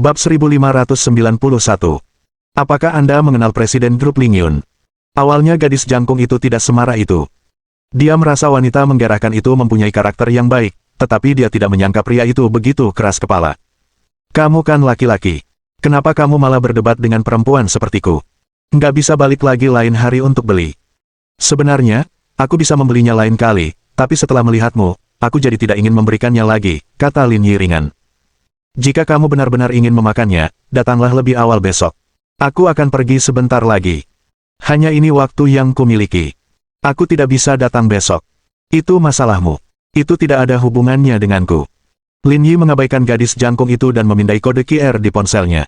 Bab 1591. Apakah Anda mengenal Presiden Grup Ling Yun? Awalnya gadis jangkung itu tidak semarah itu. Dia merasa wanita menggerakkan itu mempunyai karakter yang baik, tetapi dia tidak menyangka pria itu begitu keras kepala. Kamu kan laki-laki. Kenapa kamu malah berdebat dengan perempuan sepertiku? Nggak bisa balik lagi lain hari untuk beli. Sebenarnya, aku bisa membelinya lain kali, tapi setelah melihatmu, aku jadi tidak ingin memberikannya lagi, kata Lin Yi ringan. Jika kamu benar-benar ingin memakannya, datanglah lebih awal besok. Aku akan pergi sebentar lagi. Hanya ini waktu yang kumiliki. Aku tidak bisa datang besok. Itu masalahmu. Itu tidak ada hubungannya denganku. Lin Yi mengabaikan gadis jangkung itu dan memindai kode QR di ponselnya.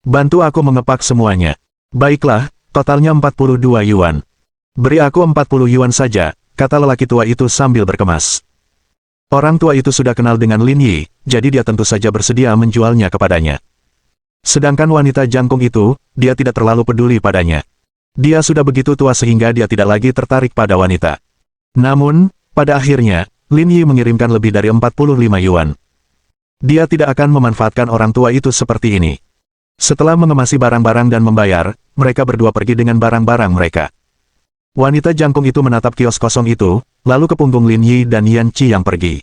Bantu aku mengepak semuanya. Baiklah, totalnya 42 yuan. Beri aku 40 yuan saja, kata lelaki tua itu sambil berkemas. Orang tua itu sudah kenal dengan Lin Yi, jadi dia tentu saja bersedia menjualnya kepadanya. Sedangkan wanita jangkung itu, dia tidak terlalu peduli padanya. Dia sudah begitu tua sehingga dia tidak lagi tertarik pada wanita. Namun, pada akhirnya, Lin Yi mengirimkan lebih dari 45 yuan. Dia tidak akan memanfaatkan orang tua itu seperti ini. Setelah mengemasi barang-barang dan membayar, mereka berdua pergi dengan barang-barang mereka. Wanita jangkung itu menatap kios kosong itu, lalu ke punggung Lin Yi dan Yan Qi yang pergi.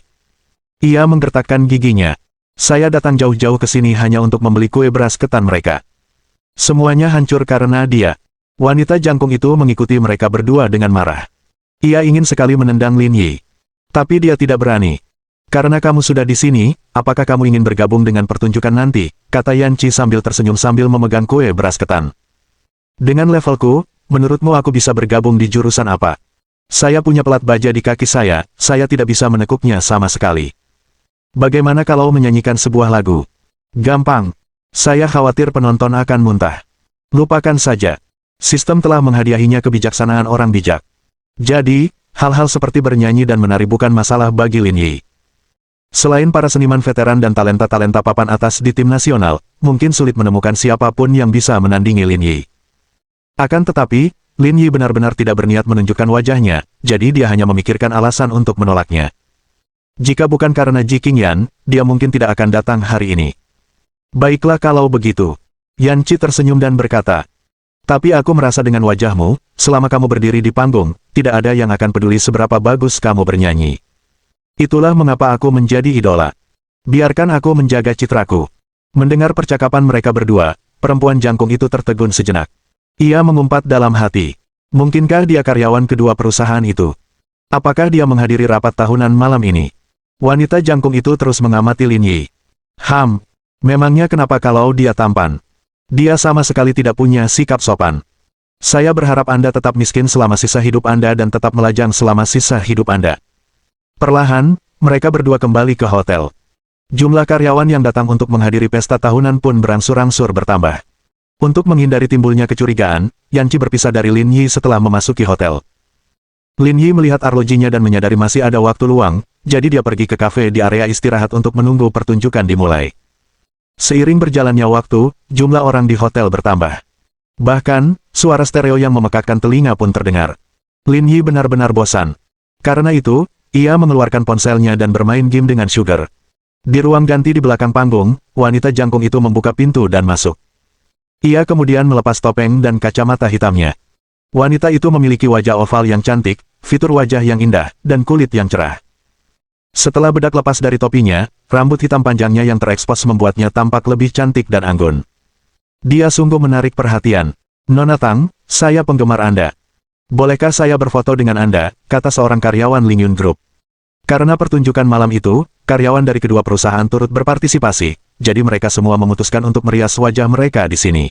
Ia menggertakkan giginya. Saya datang jauh-jauh ke sini hanya untuk membeli kue beras ketan mereka. Semuanya hancur karena dia. Wanita jangkung itu mengikuti mereka berdua dengan marah. Ia ingin sekali menendang Lin Yi. Tapi dia tidak berani. Karena kamu sudah di sini, apakah kamu ingin bergabung dengan pertunjukan nanti? Kata Yan Qi sambil tersenyum sambil memegang kue beras ketan. Dengan levelku, menurutmu aku bisa bergabung di jurusan apa? Saya punya pelat baja di kaki saya tidak bisa menekuknya sama sekali. Bagaimana kalau menyanyikan sebuah lagu? Gampang. Saya khawatir penonton akan muntah. Lupakan saja. Sistem telah menghadiahinya kebijaksanaan orang bijak. Jadi, hal-hal seperti bernyanyi dan menari bukan masalah bagi Lin Yi. Selain para seniman veteran dan talenta-talenta papan atas di tim nasional, mungkin sulit menemukan siapapun yang bisa menandingi Lin Yi. Akan tetapi, Lin Yi benar-benar tidak berniat menunjukkan wajahnya, jadi dia hanya memikirkan alasan untuk menolaknya. Jika bukan karena Ji Qingyan, dia mungkin tidak akan datang hari ini. Baiklah kalau begitu. Yan Qi tersenyum dan berkata, tapi aku merasa dengan wajahmu, selama kamu berdiri di panggung, tidak ada yang akan peduli seberapa bagus kamu bernyanyi. Itulah mengapa aku menjadi idola. Biarkan aku menjaga citraku. Mendengar percakapan mereka berdua, perempuan jangkung itu tertegun sejenak. Ia mengumpat dalam hati. Mungkinkah dia karyawan kedua perusahaan itu? Apakah dia menghadiri rapat tahunan malam ini? Wanita jangkung itu terus mengamati Lin Yi. Memangnya kenapa kalau dia tampan? Dia sama sekali tidak punya sikap sopan. Saya berharap Anda tetap miskin selama sisa hidup Anda dan tetap melajang selama sisa hidup Anda. Perlahan, mereka berdua kembali ke hotel. Jumlah karyawan yang datang untuk menghadiri pesta tahunan pun berangsur-angsur bertambah. Untuk menghindari timbulnya kecurigaan, Yan Qi berpisah dari Lin Yi setelah memasuki hotel. Lin Yi melihat arlojinya dan menyadari masih ada waktu luang, jadi dia pergi ke kafe di area istirahat untuk menunggu pertunjukan dimulai. Seiring berjalannya waktu, jumlah orang di hotel bertambah. Bahkan, suara stereo yang memekakkan telinga pun terdengar. Lin Yi benar-benar bosan. Karena itu, ia mengeluarkan ponselnya dan bermain game dengan Sugar. Di ruang ganti di belakang panggung, wanita jangkung itu membuka pintu dan masuk. Ia kemudian melepas topeng dan kacamata hitamnya. Wanita itu memiliki wajah oval yang cantik, fitur wajah yang indah, dan kulit yang cerah. Setelah bedak lepas dari topinya, rambut hitam panjangnya yang terekspos membuatnya tampak lebih cantik dan anggun. Dia sungguh menarik perhatian. Nona Tang, saya penggemar Anda. Bolehkah saya berfoto dengan Anda, kata seorang karyawan Ling Yun Group. Karena pertunjukan malam itu, karyawan dari kedua perusahaan turut berpartisipasi, jadi mereka semua memutuskan untuk merias wajah mereka di sini.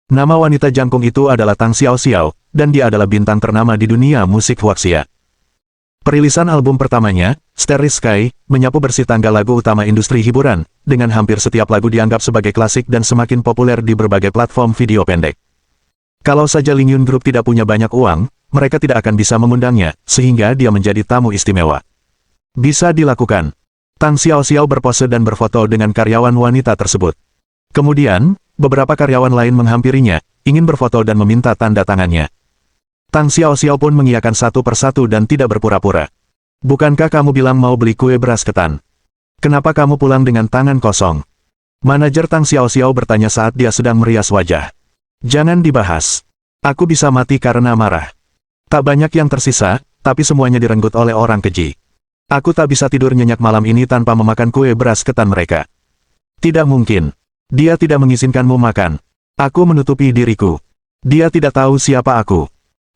Nama wanita jangkung itu adalah Tang Xiao Xiao, dan dia adalah bintang ternama di dunia musik Huaxia. Perilisan album pertamanya, Starry Sky, menyapu bersih tangga lagu utama industri hiburan, dengan hampir setiap lagu dianggap sebagai klasik dan semakin populer di berbagai platform video pendek. Kalau saja Ling Yun Group tidak punya banyak uang, mereka tidak akan bisa mengundangnya, sehingga dia menjadi tamu istimewa. Bisa dilakukan. Tang Xiao Xiao berpose dan berfoto dengan karyawan wanita tersebut. Kemudian, beberapa karyawan lain menghampirinya, ingin berfoto dan meminta tanda tangannya. Tang Xiao Xiao pun mengiyakan satu persatu dan tidak berpura-pura. Bukankah kamu bilang mau beli kue beras ketan? Kenapa kamu pulang dengan tangan kosong? Manajer Tang Xiaoxiao bertanya saat dia sedang merias wajah. Jangan dibahas. Aku bisa mati karena marah. Tak banyak yang tersisa, tapi semuanya direnggut oleh orang keji. Aku tak bisa tidur nyenyak malam ini tanpa memakan kue beras ketan mereka. Tidak mungkin. Dia tidak mengizinkanmu makan. Aku menutupi diriku. Dia tidak tahu siapa aku.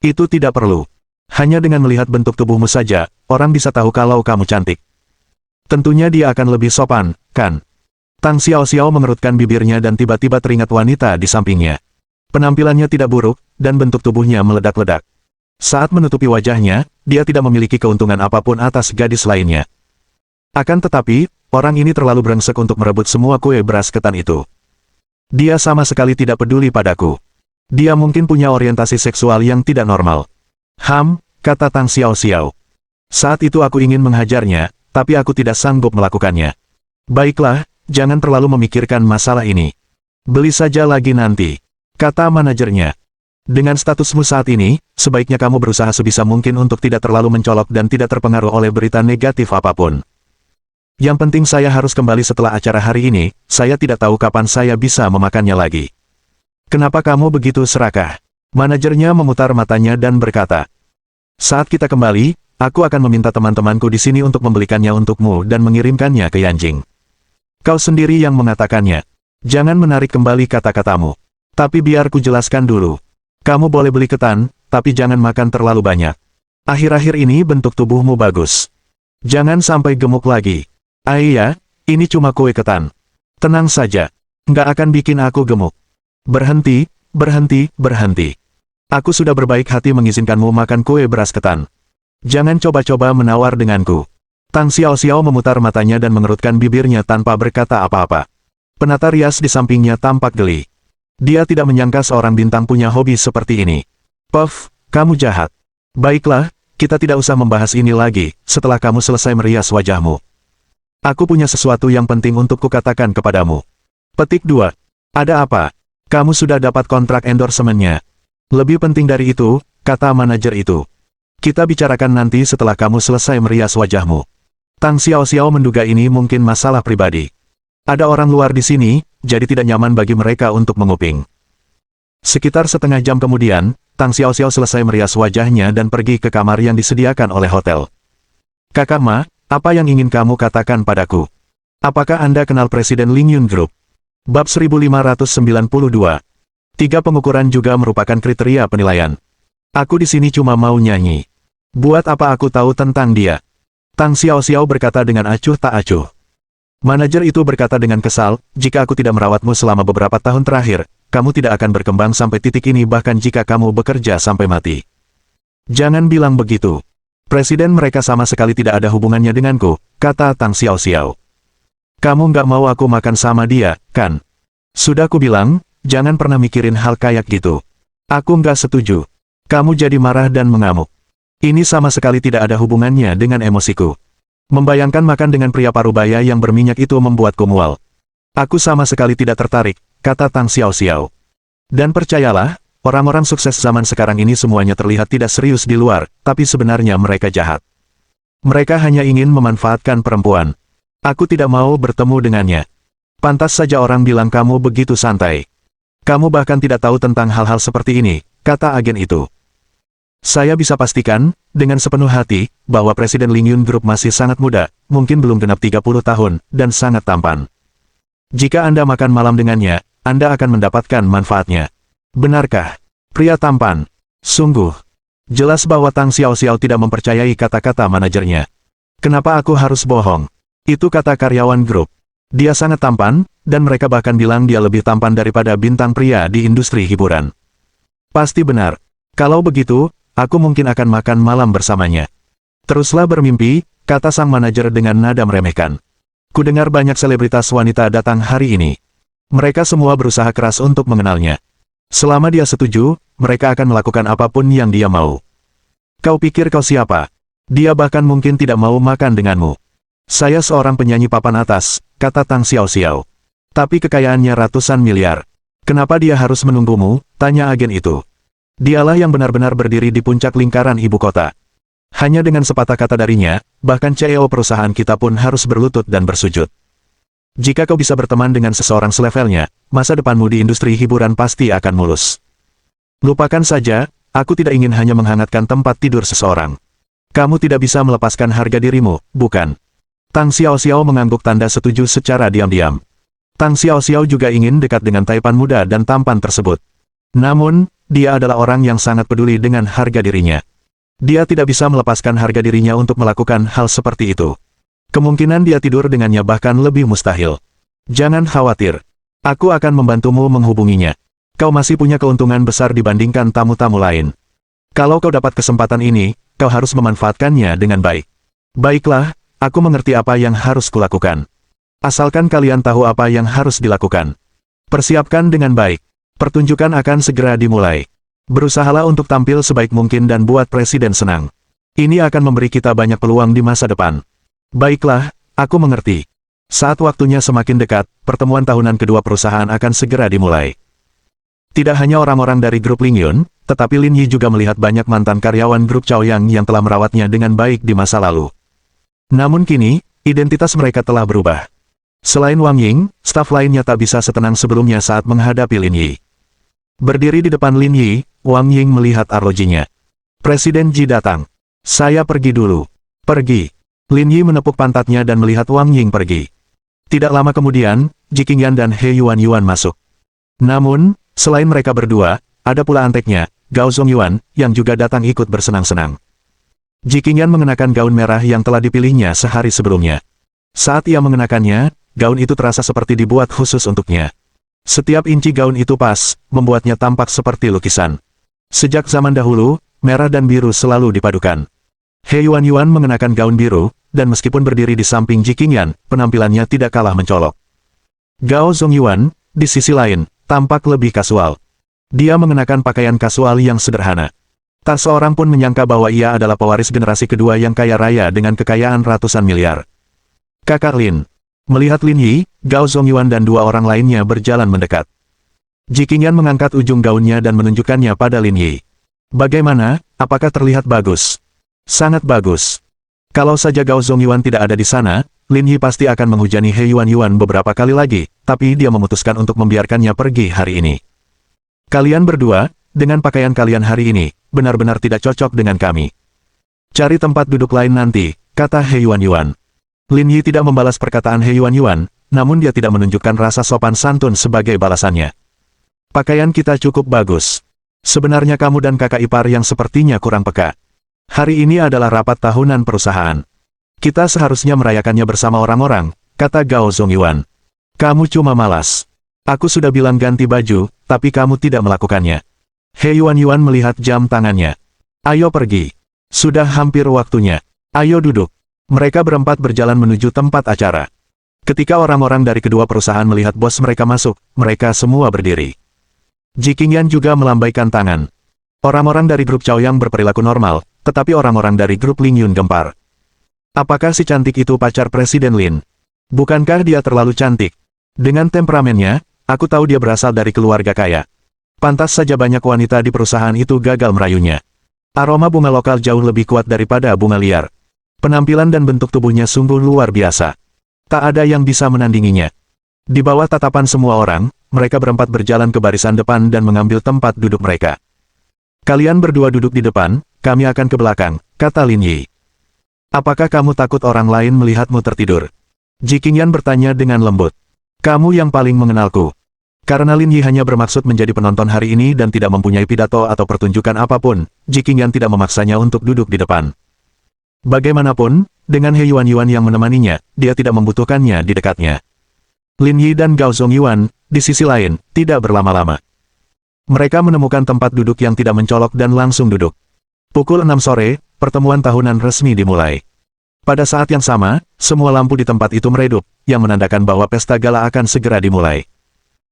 Itu tidak perlu. Hanya dengan melihat bentuk tubuhmu saja, orang bisa tahu kalau kamu cantik. Tentunya dia akan lebih sopan, kan? Tang Xiaoxiao mengerutkan bibirnya dan tiba-tiba teringat wanita di sampingnya. Penampilannya tidak buruk, dan bentuk tubuhnya meledak-ledak. Saat menutupi wajahnya, dia tidak memiliki keuntungan apapun atas gadis lainnya. Akan tetapi, orang ini terlalu brengsek untuk merebut semua kue beras ketan itu. Dia sama sekali tidak peduli padaku. Dia mungkin punya orientasi seksual yang tidak normal. Kata Tang Xiaoxiao. Saat itu aku ingin menghajarnya, tapi aku tidak sanggup melakukannya. Baiklah, jangan terlalu memikirkan masalah ini. Beli saja lagi nanti, kata manajernya. Dengan statusmu saat ini, sebaiknya kamu berusaha sebisa mungkin untuk tidak terlalu mencolok dan tidak terpengaruh oleh berita negatif apapun. Yang penting saya harus kembali setelah acara hari ini, saya tidak tahu kapan saya bisa memakannya lagi. Kenapa kamu begitu serakah? Manajernya memutar matanya dan berkata, saat kita kembali, aku akan meminta teman-temanku di sini untuk membelikannya untukmu dan mengirimkannya ke Yanjing. Kau sendiri yang mengatakannya. Jangan menarik kembali kata-katamu. Tapi biar ku jelaskan dulu. Kamu boleh beli ketan, tapi jangan makan terlalu banyak. Akhir-akhir ini bentuk tubuhmu bagus. Jangan sampai gemuk lagi. Iya, ini cuma kue ketan. Tenang saja. Nggak akan bikin aku gemuk. Berhenti, berhenti, berhenti. Aku sudah berbaik hati mengizinkanmu makan kue beras ketan. Jangan coba-coba menawar denganku. Tang Xiaoxiao memutar matanya dan mengerutkan bibirnya tanpa berkata apa-apa. Penata rias di sampingnya tampak geli. Dia tidak menyangka seorang bintang punya hobi seperti ini. Puff, kamu jahat. Baiklah, kita tidak usah membahas ini lagi, setelah kamu selesai merias wajahmu. Aku punya sesuatu yang penting untuk kukatakan kepadamu. Petik 2. Ada apa? Kamu sudah dapat kontrak endorsementnya. Lebih penting dari itu, kata manajer itu. Kita bicarakan nanti setelah kamu selesai merias wajahmu. Tang Xiaoxiao menduga ini mungkin masalah pribadi. Ada orang luar di sini, jadi tidak nyaman bagi mereka untuk menguping. Sekitar setengah jam kemudian, Tang Xiaoxiao selesai merias wajahnya dan pergi ke kamar yang disediakan oleh hotel. Kakak Ma, apa yang ingin kamu katakan padaku? Apakah Anda kenal Presiden Lingyun Group? Bab 1592. 3 pengukuran juga merupakan kriteria penilaian. Aku di sini cuma mau nyanyi. Buat apa aku tahu tentang dia? Tang Xiaoxiao berkata dengan acuh tak acuh. Manajer itu berkata dengan kesal, jika aku tidak merawatmu selama beberapa tahun terakhir, kamu tidak akan berkembang sampai titik ini bahkan jika kamu bekerja sampai mati. Jangan bilang begitu. Presiden mereka sama sekali tidak ada hubungannya denganku, kata Tang Xiaoxiao. Kamu nggak mau aku makan sama dia, kan? Sudah ku bilang, jangan pernah mikirin hal kayak gitu. Aku nggak setuju. Kamu jadi marah dan mengamuk. Ini sama sekali tidak ada hubungannya dengan emosiku. Membayangkan makan dengan pria parubaya yang berminyak itu membuatku mual. Aku sama sekali tidak tertarik, kata Tang Xiaoxiao. Dan percayalah, orang-orang sukses zaman sekarang ini semuanya terlihat tidak serius di luar, tapi sebenarnya mereka jahat. Mereka hanya ingin memanfaatkan perempuan. Aku tidak mau bertemu dengannya. Pantas saja orang bilang kamu begitu santai. Kamu bahkan tidak tahu tentang hal-hal seperti ini, kata agen itu. Saya bisa pastikan, dengan sepenuh hati, bahwa Presiden Lingyun Group masih sangat muda, mungkin belum genap 30 tahun, dan sangat tampan. Jika Anda makan malam dengannya, Anda akan mendapatkan manfaatnya. Benarkah? Pria tampan. Sungguh. Jelas bahwa Tang Xiaoxiao tidak mempercayai kata-kata manajernya. Kenapa aku harus bohong? Itu kata karyawan grup. Dia sangat tampan, dan mereka bahkan bilang dia lebih tampan daripada bintang pria di industri hiburan. Pasti benar. Kalau begitu, aku mungkin akan makan malam bersamanya. Teruslah bermimpi, kata sang manajer dengan nada meremehkan. Kudengar banyak selebritas wanita datang hari ini. Mereka semua berusaha keras untuk mengenalnya. Selama dia setuju, mereka akan melakukan apapun yang dia mau. Kau pikir kau siapa? Dia bahkan mungkin tidak mau makan denganmu. Saya seorang penyanyi papan atas, kata Tang Xiaoxiao. Tapi kekayaannya ratusan miliar. Kenapa dia harus menunggumu? Tanya agen itu. Dialah yang benar-benar berdiri di puncak lingkaran ibu kota. Hanya dengan sepatah kata darinya, bahkan CEO perusahaan kita pun harus berlutut dan bersujud. Jika kau bisa berteman dengan seseorang selevelnya, masa depanmu di industri hiburan pasti akan mulus. Lupakan saja, aku tidak ingin hanya menghangatkan tempat tidur seseorang. Kamu tidak bisa melepaskan harga dirimu, bukan? Tang Xiaoxiao mengangguk tanda setuju secara diam-diam. Tang Xiaoxiao juga ingin dekat dengan taipan muda dan tampan tersebut. Namun, dia adalah orang yang sangat peduli dengan harga dirinya. Dia tidak bisa melepaskan harga dirinya untuk melakukan hal seperti itu. Kemungkinan dia tidur dengannya bahkan lebih mustahil. Jangan khawatir. Aku akan membantumu menghubunginya. Kau masih punya keuntungan besar dibandingkan tamu-tamu lain. Kalau kau dapat kesempatan ini, kau harus memanfaatkannya dengan baik. Baiklah, aku mengerti apa yang harus kulakukan. Asalkan kalian tahu apa yang harus dilakukan. Persiapkan dengan baik. Pertunjukan akan segera dimulai. Berusahalah untuk tampil sebaik mungkin dan buat presiden senang. Ini akan memberi kita banyak peluang di masa depan. Baiklah, aku mengerti. Saat waktunya semakin dekat, pertemuan tahunan kedua perusahaan akan segera dimulai. Tidak hanya orang-orang dari grup Lingyun, tetapi Lin Yi juga melihat banyak mantan karyawan grup Chaoyang yang telah merawatnya dengan baik di masa lalu. Namun kini, identitas mereka telah berubah. Selain Wang Ying, staf lainnya tak bisa setenang sebelumnya saat menghadapi Lin Yi. Berdiri di depan Lin Yi, Wang Ying melihat arlojinya. Presiden Ji datang. Saya pergi dulu. Pergi. Lin Yi menepuk pantatnya dan melihat Wang Ying pergi. Tidak lama kemudian, Ji Qingyan dan He Yuan masuk. Namun, selain mereka berdua, ada pula anteknya, Gao Zongyuan, yang juga datang ikut bersenang-senang. Ji Qingyan mengenakan gaun merah yang telah dipilihnya sehari sebelumnya. Saat ia mengenakannya, gaun itu terasa seperti dibuat khusus untuknya. Setiap inci gaun itu pas, membuatnya tampak seperti lukisan. Sejak zaman dahulu, merah dan biru selalu dipadukan. He Yuan mengenakan gaun biru, dan meskipun berdiri di samping Ji Qingyan, penampilannya tidak kalah mencolok. Gao Zongyuan, di sisi lain, tampak lebih kasual. Dia mengenakan pakaian kasual yang sederhana. Tak seorang pun menyangka bahwa ia adalah pewaris generasi kedua yang kaya raya dengan kekayaan ratusan miliar. Kakak Lin. Melihat Lin Yi, Gao Zongyuan dan dua orang lainnya berjalan mendekat. Ji Qingyan mengangkat ujung gaunnya dan menunjukkannya pada Lin Yi. Bagaimana, apakah terlihat bagus? Sangat bagus. Kalau saja Gao Zongyuan tidak ada di sana, Lin Yi pasti akan menghujani He Yuan beberapa kali lagi, tapi dia memutuskan untuk membiarkannya pergi hari ini. Kalian berdua, dengan pakaian kalian hari ini, benar-benar tidak cocok dengan kami. Cari tempat duduk lain nanti, kata He Yuan. Lin Yi tidak membalas perkataan He Yuan, namun dia tidak menunjukkan rasa sopan santun sebagai balasannya. Pakaian kita cukup bagus. Sebenarnya kamu dan kakak ipar yang sepertinya kurang peka. Hari ini adalah rapat tahunan perusahaan. Kita seharusnya merayakannya bersama orang-orang, kata Gao Zongyuan. Kamu cuma malas. Aku sudah bilang ganti baju, tapi kamu tidak melakukannya. He Yuan melihat jam tangannya. Ayo pergi. Sudah hampir waktunya. Ayo duduk. Mereka berempat berjalan menuju tempat acara. Ketika orang-orang dari kedua perusahaan melihat bos mereka masuk, mereka semua berdiri. Ji Qingyan juga melambaikan tangan. Orang-orang dari grup Chaoyang berperilaku normal, tetapi orang-orang dari grup Lingyun gempar. Apakah si cantik itu pacar Presiden Lin? Bukankah dia terlalu cantik? Dengan temperamennya, aku tahu dia berasal dari keluarga kaya. Pantas saja banyak wanita di perusahaan itu gagal merayunya. Aroma bunga lokal jauh lebih kuat daripada bunga liar. Penampilan dan bentuk tubuhnya sungguh luar biasa. Tak ada yang bisa menandinginya. Di bawah tatapan semua orang, mereka berempat berjalan ke barisan depan dan mengambil tempat duduk mereka. Kalian berdua duduk di depan, kami akan ke belakang, kata Lin Yi. Apakah kamu takut orang lain melihatmu tertidur? Ji Qingyan bertanya dengan lembut. Kamu yang paling mengenalku. Karena Lin Yi hanya bermaksud menjadi penonton hari ini dan tidak mempunyai pidato atau pertunjukan apapun, Ji Qingyan tidak memaksanya untuk duduk di depan. Bagaimanapun, dengan He Yuan yang menemaninya, dia tidak membutuhkannya di dekatnya. Lin Yi dan Gao Zongyuan, di sisi lain, tidak berlama-lama. Mereka menemukan tempat duduk yang tidak mencolok dan langsung duduk. Pukul 6 sore, pertemuan tahunan resmi dimulai. Pada saat yang sama, semua lampu di tempat itu meredup, yang menandakan bahwa pesta gala akan segera dimulai.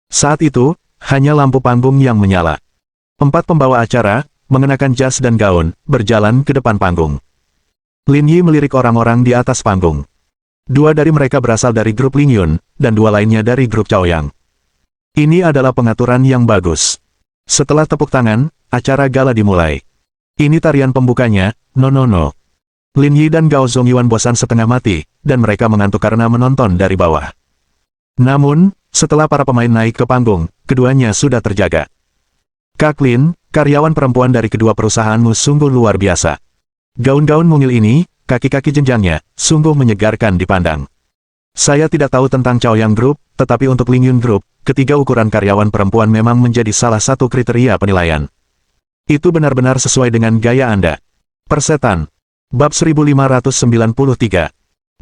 Saat itu, hanya lampu panggung yang menyala. 4 pembawa acara, mengenakan jas dan gaun, berjalan ke depan panggung. Lin Yi melirik orang-orang di atas panggung. 2 dari mereka berasal dari grup Lingyun, dan 2 lainnya dari grup Chaoyang. Ini adalah pengaturan yang bagus. Setelah tepuk tangan, acara gala dimulai. Ini tarian pembukanya, no. Lin Yi dan Gao Zongyuan bosan setengah mati, dan mereka mengantuk karena menonton dari bawah. Namun, setelah para pemain naik ke panggung, keduanya sudah terjaga. Kak Lin, karyawan perempuan dari kedua perusahaanmu sungguh luar biasa. Gaun-gaun mungil ini, kaki-kaki jenjangnya, sungguh menyegarkan dipandang. Saya tidak tahu tentang Chaoyang Group, tetapi untuk Lingyun Group, ketiga ukuran karyawan perempuan memang menjadi salah satu kriteria penilaian. Itu benar-benar sesuai dengan gaya Anda. Persetan. Bab 1593.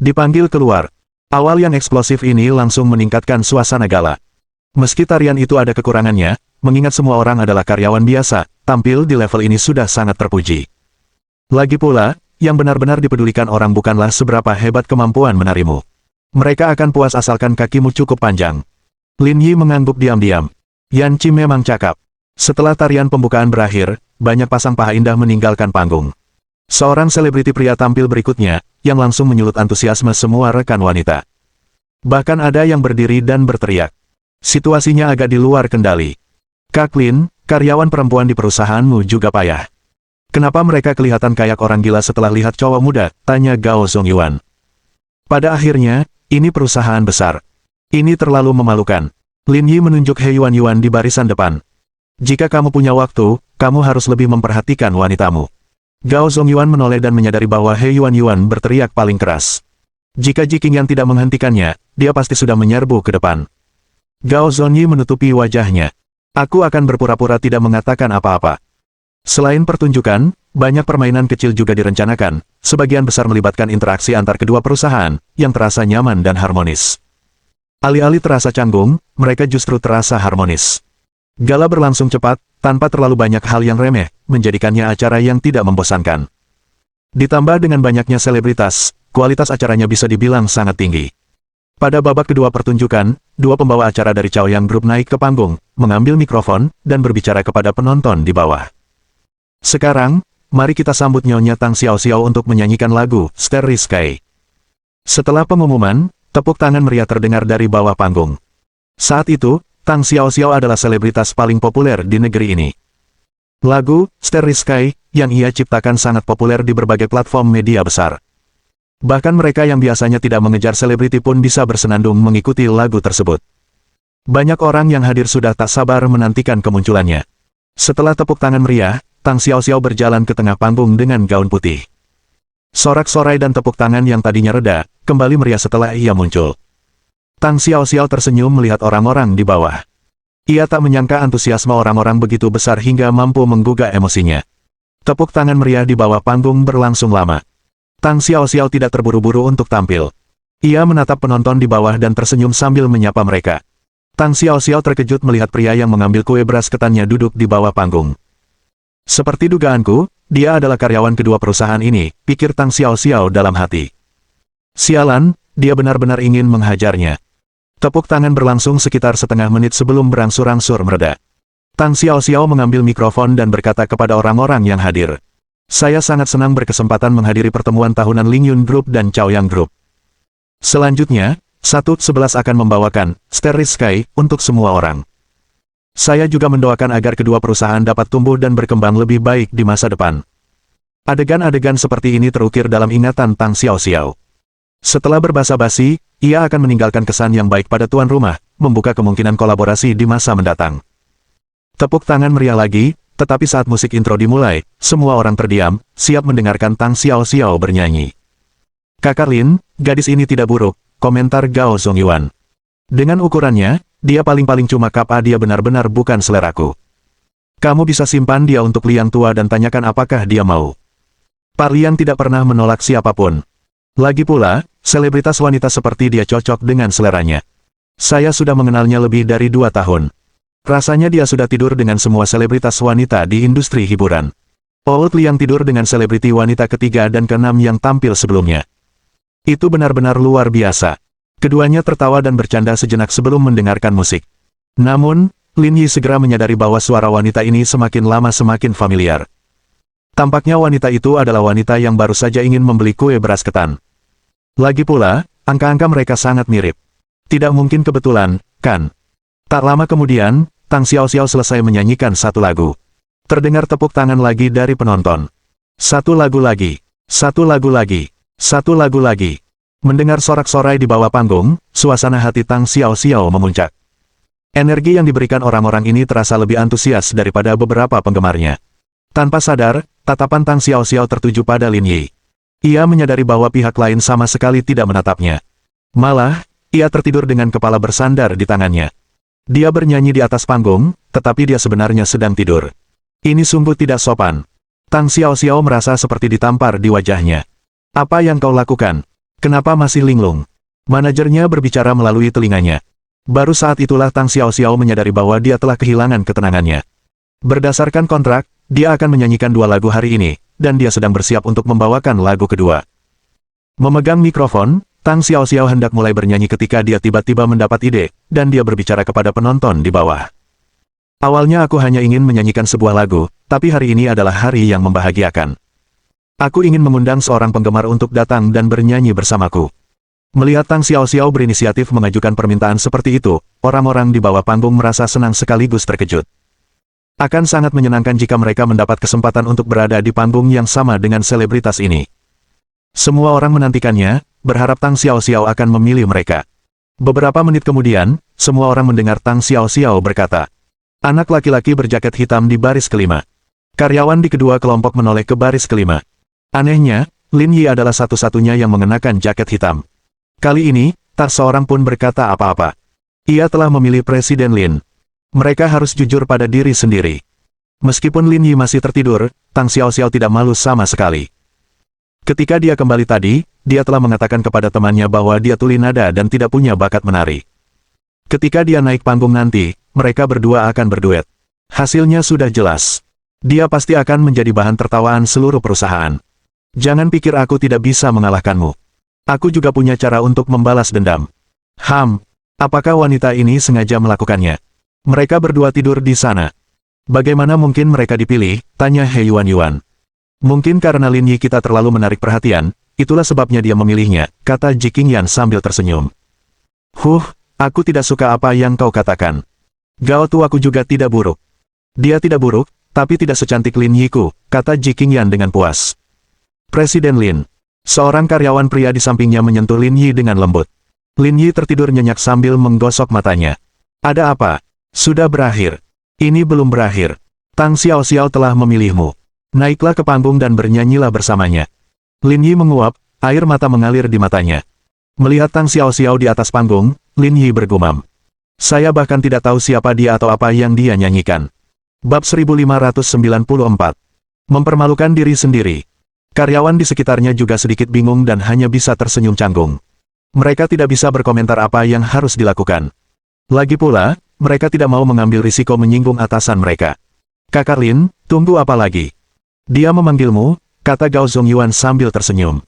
Dipanggil keluar. Awal yang eksplosif ini langsung meningkatkan suasana gala. Meski tarian itu ada kekurangannya, mengingat semua orang adalah karyawan biasa, tampil di level ini sudah sangat terpuji. Lagi pula, yang benar-benar dipedulikan orang bukanlah seberapa hebat kemampuan menarimu. Mereka akan puas asalkan kakimu cukup panjang. Lin Yi mengangguk diam-diam. Yan Qi memang cakap. Setelah tarian pembukaan berakhir, banyak pasang paha indah meninggalkan panggung. Seorang selebriti pria tampil berikutnya, yang langsung menyulut antusiasme semua rekan wanita. Bahkan ada yang berdiri dan berteriak. Situasinya agak di luar kendali. Kak Lin, karyawan perempuan di perusahaanmu juga payah. Kenapa mereka kelihatan kayak orang gila setelah lihat cowok muda? Tanya Gao Zongyuan. Pada akhirnya, ini perusahaan besar. Ini terlalu memalukan. Lin Yi menunjuk He Yuan di barisan depan. Jika kamu punya waktu, kamu harus lebih memperhatikan wanitamu. Gao Zongyuan menoleh dan menyadari bahwa He Yuan berteriak paling keras. Jika Ji Qingyan tidak menghentikannya, dia pasti sudah menyerbu ke depan. Gao Zonyi menutupi wajahnya. Aku akan berpura-pura tidak mengatakan apa-apa. Selain pertunjukan, banyak permainan kecil juga direncanakan, sebagian besar melibatkan interaksi antar kedua perusahaan, yang terasa nyaman dan harmonis. Alih-alih terasa canggung, mereka justru terasa harmonis. Gala berlangsung cepat, tanpa terlalu banyak hal yang remeh, menjadikannya acara yang tidak membosankan. Ditambah dengan banyaknya selebritas, kualitas acaranya bisa dibilang sangat tinggi. Pada babak kedua pertunjukan, dua pembawa acara dari Chaoyang Group naik ke panggung, mengambil mikrofon, dan berbicara kepada penonton di bawah. Sekarang, mari kita sambut Nyonya Tang Xiaoxiao untuk menyanyikan lagu Starry Sky. Setelah pengumuman, tepuk tangan meriah terdengar dari bawah panggung. Saat itu, Tang Xiaoxiao adalah selebritas paling populer di negeri ini. Lagu Starry Sky yang ia ciptakan sangat populer di berbagai platform media besar. Bahkan mereka yang biasanya tidak mengejar selebriti pun bisa bersenandung mengikuti lagu tersebut. Banyak orang yang hadir sudah tak sabar menantikan kemunculannya. Setelah tepuk tangan meriah, Tang Xiaoxiao berjalan ke tengah panggung dengan gaun putih. Sorak-sorai dan tepuk tangan yang tadinya reda, kembali meriah setelah ia muncul. Tang Xiaoxiao tersenyum melihat orang-orang di bawah. Ia tak menyangka antusiasme orang-orang begitu besar hingga mampu menggugah emosinya. Tepuk tangan meriah di bawah panggung berlangsung lama. Tang Xiaoxiao tidak terburu-buru untuk tampil. Ia menatap penonton di bawah dan tersenyum sambil menyapa mereka. Tang Xiaoxiao terkejut melihat pria yang mengambil kue beras ketannya duduk di bawah panggung. Seperti dugaanku, dia adalah karyawan kedua perusahaan ini, pikir Tang Xiaoxiao dalam hati. Sialan, dia benar-benar ingin menghajarnya. Tepuk tangan berlangsung sekitar setengah menit sebelum berangsur-angsur mereda. Tang Xiaoxiao mengambil mikrofon dan berkata kepada orang-orang yang hadir. Saya sangat senang berkesempatan menghadiri pertemuan tahunan Lingyun Group dan Chaoyang Group. Selanjutnya, 1/11 akan membawakan Starry Sky untuk semua orang. Saya juga mendoakan agar kedua perusahaan dapat tumbuh dan berkembang lebih baik di masa depan. Adegan-adegan seperti ini terukir dalam ingatan Tang Xiaoxiao. Setelah berbasa-basi, ia akan meninggalkan kesan yang baik pada tuan rumah, membuka kemungkinan kolaborasi di masa mendatang. Tepuk tangan meriah lagi, tetapi saat musik intro dimulai, semua orang terdiam, siap mendengarkan Tang Xiaoxiao bernyanyi. Kakak Lin, gadis ini tidak buruk, komentar Gao Zongyuan. Dengan ukurannya, dia paling-paling cuma kapa dia benar-benar bukan seleraku. Kamu bisa simpan dia untuk Liang tua dan tanyakan apakah dia mau. Pak Liang tidak pernah menolak siapapun. Lagi pula, selebritas wanita seperti dia cocok dengan seleranya. Saya sudah mengenalnya lebih dari 2 tahun. Rasanya dia sudah tidur dengan semua selebritas wanita di industri hiburan. Old Liang tidur dengan selebriti wanita ketiga dan keenam yang tampil sebelumnya. Itu benar-benar luar biasa. Keduanya tertawa dan bercanda sejenak sebelum mendengarkan musik. Namun, Lin Yi segera menyadari bahwa suara wanita ini semakin lama semakin familiar. Tampaknya wanita itu adalah wanita yang baru saja ingin membeli kue beras ketan. Lagi pula, angka-angka mereka sangat mirip. Tidak mungkin kebetulan, kan? Tak lama kemudian, Tang Xiaoxiao selesai menyanyikan satu lagu. Terdengar tepuk tangan lagi dari penonton. Satu lagu lagi. Satu lagu lagi. Satu lagu lagi. Mendengar sorak-sorai di bawah panggung, suasana hati Tang Xiao Xiao memuncak. Energi yang diberikan orang-orang ini terasa lebih antusias daripada beberapa penggemarnya. Tanpa sadar, tatapan Tang Xiao Xiao tertuju pada Lin Yi. Ia menyadari bahwa pihak lain sama sekali tidak menatapnya. Malah, ia tertidur dengan kepala bersandar di tangannya. Dia bernyanyi di atas panggung, tetapi dia sebenarnya sedang tidur. Ini sungguh tidak sopan. Tang Xiao Xiao merasa seperti ditampar di wajahnya. Apa yang kau lakukan? Kenapa masih linglung? Manajernya berbicara melalui telinganya. Baru saat itulah Tang Xiao Xiao menyadari bahwa dia telah kehilangan ketenangannya. Berdasarkan kontrak, dia akan menyanyikan 2 lagu hari ini, dan dia sedang bersiap untuk membawakan lagu kedua. Memegang mikrofon, Tang Xiao Xiao hendak mulai bernyanyi ketika dia tiba-tiba mendapat ide, dan dia berbicara kepada penonton di bawah. Awalnya aku hanya ingin menyanyikan sebuah lagu, tapi hari ini adalah hari yang membahagiakan. Aku ingin mengundang seorang penggemar untuk datang dan bernyanyi bersamaku. Melihat Tang Xiao Xiao berinisiatif mengajukan permintaan seperti itu, orang-orang di bawah panggung merasa senang sekaligus terkejut. Akan sangat menyenangkan jika mereka mendapat kesempatan untuk berada di panggung yang sama dengan selebritas ini. Semua orang menantikannya, berharap Tang Xiao Xiao akan memilih mereka. Beberapa menit kemudian, semua orang mendengar Tang Xiao Xiao berkata, "Anak laki-laki berjaket hitam di baris kelima." Karyawan di kedua kelompok menoleh ke baris kelima. Anehnya, Lin Yi adalah satu-satunya yang mengenakan jaket hitam. Kali ini, tak seorang pun berkata apa-apa. Ia telah memilih Presiden Lin. Mereka harus jujur pada diri sendiri. Meskipun Lin Yi masih tertidur, Tang Xiao Xiao tidak malu sama sekali. Ketika dia kembali tadi, dia telah mengatakan kepada temannya bahwa dia tuli nada dan tidak punya bakat menari. Ketika dia naik panggung nanti, mereka berdua akan berduet. Hasilnya sudah jelas. Dia pasti akan menjadi bahan tertawaan seluruh perusahaan. Jangan pikir aku tidak bisa mengalahkanmu. Aku juga punya cara untuk membalas dendam. Apakah wanita ini sengaja melakukannya? Mereka berdua tidur di sana. Bagaimana mungkin mereka dipilih? Tanya He Yuan. Mungkin karena Lin Yi kita terlalu menarik perhatian, itulah sebabnya dia memilihnya, kata Ji Qingyan sambil tersenyum. Aku tidak suka apa yang kau katakan. Gao tuaku juga tidak buruk. Dia tidak buruk, tapi tidak secantik Lin Yi-ku, kata Ji Qingyan dengan puas. Presiden Lin. Seorang karyawan pria di sampingnya menyentuh Lin Yi dengan lembut. Lin Yi tertidur nyenyak sambil menggosok matanya. Ada apa? Sudah berakhir. Ini belum berakhir. Tang Xiao Xiao telah memilihmu. Naiklah ke panggung dan bernyanyilah bersamanya. Lin Yi menguap, air mata mengalir di matanya. Melihat Tang Xiao Xiao di atas panggung, Lin Yi bergumam. Saya bahkan tidak tahu siapa dia atau apa yang dia nyanyikan. Bab 1594. Mempermalukan diri sendiri. Karyawan di sekitarnya juga sedikit bingung dan hanya bisa tersenyum canggung. Mereka tidak bisa berkomentar apa yang harus dilakukan. Lagi pula, mereka tidak mau mengambil risiko menyinggung atasan mereka. Kakak Lin, tunggu apa lagi? Dia memanggilmu, kata Gao Zongyuan sambil tersenyum.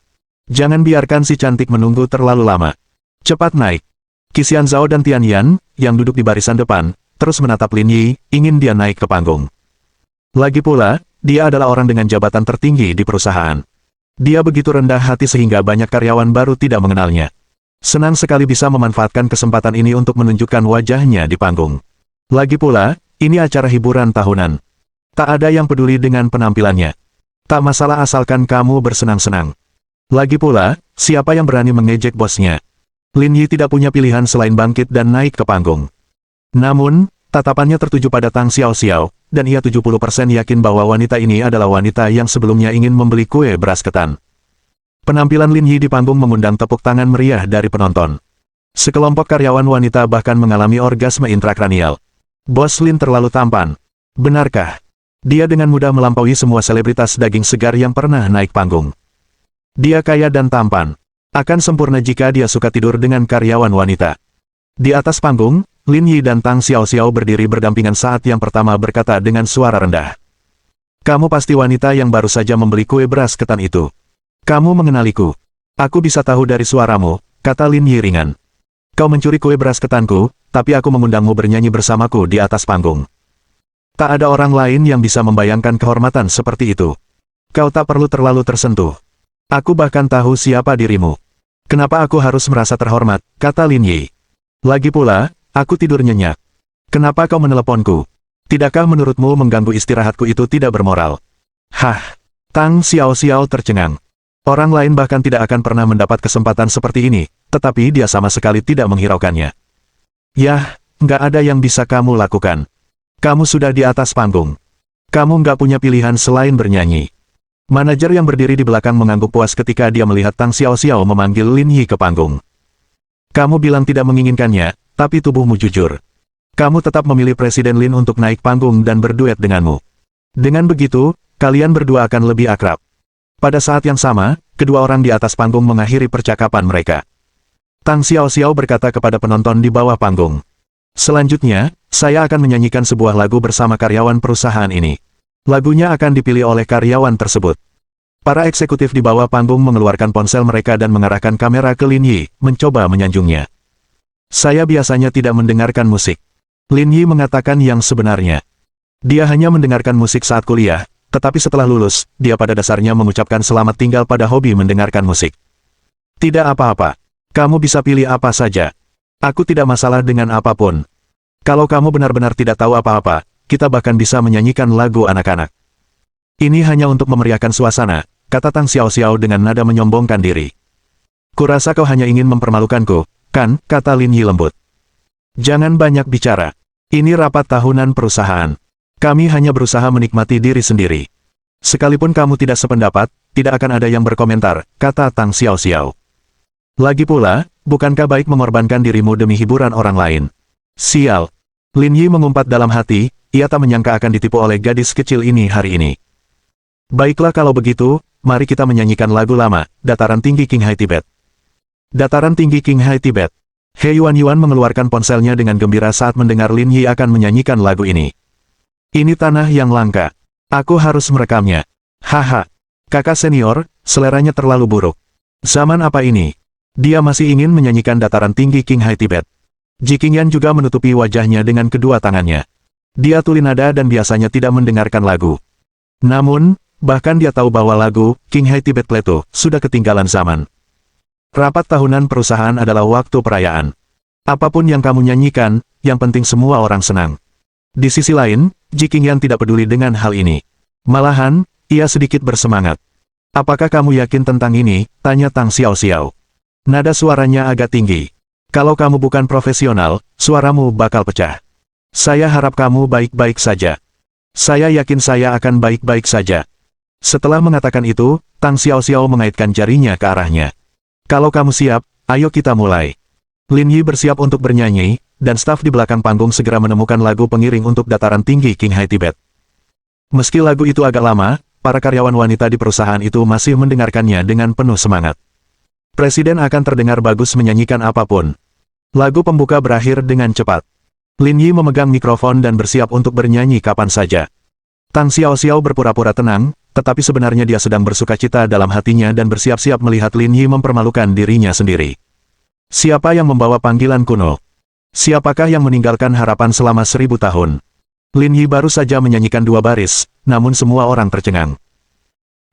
Jangan biarkan si cantik menunggu terlalu lama. Cepat naik. Qixian Zhao dan Tian Yan, yang duduk di barisan depan, terus menatap Lin Yi, ingin dia naik ke panggung. Lagi pula, dia adalah orang dengan jabatan tertinggi di perusahaan. Dia begitu rendah hati sehingga banyak karyawan baru tidak mengenalnya. Senang sekali bisa memanfaatkan kesempatan ini untuk menunjukkan wajahnya di panggung. Lagi pula, ini acara hiburan tahunan. Tak ada yang peduli dengan penampilannya. Tak masalah asalkan kamu bersenang-senang. Lagi pula, siapa yang berani mengejek bosnya? Lin Yi tidak punya pilihan selain bangkit dan naik ke panggung. Namun, tatapannya tertuju pada Tang Xiao Xiao, dan ia 70% yakin bahwa wanita ini adalah wanita yang sebelumnya ingin membeli kue beras ketan. Penampilan Lin Yi di panggung mengundang tepuk tangan meriah dari penonton. Sekelompok karyawan wanita bahkan mengalami orgasme intrakranial. Bos Lin terlalu tampan. Benarkah? Dia dengan mudah melampaui semua selebritas daging segar yang pernah naik panggung. Dia kaya dan tampan. Akan sempurna jika dia suka tidur dengan karyawan wanita. Di atas panggung, Lin Yi dan Tang Xiao Xiao berdiri berdampingan saat yang pertama berkata dengan suara rendah. Kamu pasti wanita yang baru saja membeli kue beras ketan itu. Kamu mengenaliku. Aku bisa tahu dari suaramu, kata Lin Yi ringan. Kau mencuri kue beras ketanku, tapi aku mengundangmu bernyanyi bersamaku di atas panggung. Tak ada orang lain yang bisa membayangkan kehormatan seperti itu. Kau tak perlu terlalu tersentuh. Aku bahkan tahu siapa dirimu. Kenapa aku harus merasa terhormat, kata Lin Yi. Lagi pula, aku tidur nyenyak. Kenapa kau meneleponku? Tidakkah menurutmu mengganggu istirahatku itu tidak bermoral? Tang Xiao Xiao tercengang. Orang lain bahkan tidak akan pernah mendapat kesempatan seperti ini, tetapi dia sama sekali tidak menghiraukannya. Yah, nggak ada yang bisa kamu lakukan. Kamu sudah di atas panggung. Kamu nggak punya pilihan selain bernyanyi. Manajer yang berdiri di belakang mengangguk puas ketika dia melihat Tang Xiaoxiao memanggil Lin Yi ke panggung. Kamu bilang tidak menginginkannya, tapi tubuhmu jujur. Kamu tetap memilih Presiden Lin untuk naik panggung dan berduet denganmu. Dengan begitu, kalian berdua akan lebih akrab. Pada saat yang sama, kedua orang di atas panggung mengakhiri percakapan mereka. Tang Xiaoxiao berkata kepada penonton di bawah panggung. Selanjutnya, saya akan menyanyikan sebuah lagu bersama karyawan perusahaan ini. Lagunya akan dipilih oleh karyawan tersebut. Para eksekutif di bawah panggung mengeluarkan ponsel mereka dan mengarahkan kamera ke Lin Yi, mencoba menyanjungnya. Saya biasanya tidak mendengarkan musik. Lin Yi mengatakan yang sebenarnya. Dia hanya mendengarkan musik saat kuliah, tetapi setelah lulus, dia pada dasarnya mengucapkan selamat tinggal pada hobi mendengarkan musik. Tidak apa-apa. Kamu bisa pilih apa saja. Aku tidak masalah dengan apapun. Kalau kamu benar-benar tidak tahu apa-apa, kita bahkan bisa menyanyikan lagu anak-anak. Ini hanya untuk memeriahkan suasana, kata Tang Xiaoxiao dengan nada menyombongkan diri. Kurasa kau hanya ingin mempermalukanku, kan, kata Lin Yi lembut. Jangan banyak bicara. Ini rapat tahunan perusahaan. Kami hanya berusaha menikmati diri sendiri. Sekalipun kamu tidak sependapat, tidak akan ada yang berkomentar, kata Tang Xiaoxiao. Lagi pula, bukankah baik mengorbankan dirimu demi hiburan orang lain? Sial. Lin Yi mengumpat dalam hati, ia tak menyangka akan ditipu oleh gadis kecil ini hari ini. Baiklah kalau begitu, mari kita menyanyikan lagu lama, Dataran Tinggi Qinghai Tibet. Dataran Tinggi Qinghai Tibet. He Yuan mengeluarkan ponselnya dengan gembira saat mendengar Lin Yi akan menyanyikan lagu ini. Ini tanah yang langka. Aku harus merekamnya. Haha. Kakak senior, seleranya terlalu buruk. Zaman apa ini? Dia masih ingin menyanyikan Dataran Tinggi Qinghai Tibet. Ji Qingyan juga menutupi wajahnya dengan kedua tangannya. Dia tuli nada dan biasanya tidak mendengarkan lagu. Namun, bahkan dia tahu bahwa lagu Qinghai Tibet Plateau sudah ketinggalan zaman. Rapat tahunan perusahaan adalah waktu perayaan. Apapun yang kamu nyanyikan, yang penting semua orang senang. Di sisi lain, Ji Qingyan tidak peduli dengan hal ini. Malahan, ia sedikit bersemangat. Apakah kamu yakin tentang ini? Tanya Tang Xiaoxiao. Nada suaranya agak tinggi. Kalau kamu bukan profesional, suaramu bakal pecah. Saya harap kamu baik-baik saja. Saya yakin saya akan baik-baik saja. Setelah mengatakan itu, Tang Xiaoxiao mengaitkan jarinya ke arahnya. Kalau kamu siap, ayo kita mulai. Lin Yi bersiap untuk bernyanyi, dan staf di belakang panggung segera menemukan lagu pengiring untuk Dataran Tinggi Qinghai Tibet. Meski lagu itu agak lama, para karyawan wanita di perusahaan itu masih mendengarkannya dengan penuh semangat. Presiden akan terdengar bagus menyanyikan apapun. Lagu pembuka berakhir dengan cepat. Lin Yi memegang mikrofon dan bersiap untuk bernyanyi kapan saja. Tang Xiaoxiao berpura-pura tenang, tetapi sebenarnya dia sedang bersukacita dalam hatinya dan bersiap-siap melihat Lin Yi mempermalukan dirinya sendiri. Siapa yang membawa panggilan kuno? Siapakah yang meninggalkan harapan selama 1000 tahun? Lin Yi baru saja menyanyikan 2 baris, namun semua orang tercengang.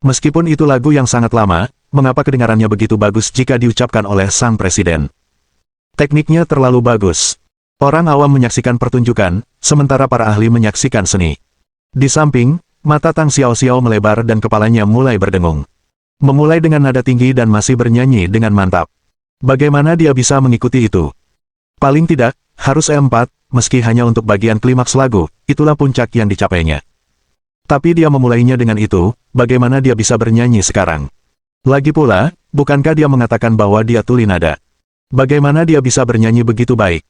Meskipun itu lagu yang sangat lama, mengapa kedengarannya begitu bagus jika diucapkan oleh sang presiden? Tekniknya terlalu bagus. Orang awam menyaksikan pertunjukan, sementara para ahli menyaksikan seni. Di samping, mata Tang Xiaoxiao melebar dan kepalanya mulai berdengung. Memulai dengan nada tinggi dan masih bernyanyi dengan mantap. Bagaimana dia bisa mengikuti itu? Paling tidak, harus E4, meski hanya untuk bagian klimaks lagu, itulah puncak yang dicapainya. Tapi dia memulainya dengan itu, bagaimana dia bisa bernyanyi sekarang? Lagi pula, bukankah dia mengatakan bahwa dia tuli nada? Bagaimana dia bisa bernyanyi begitu baik?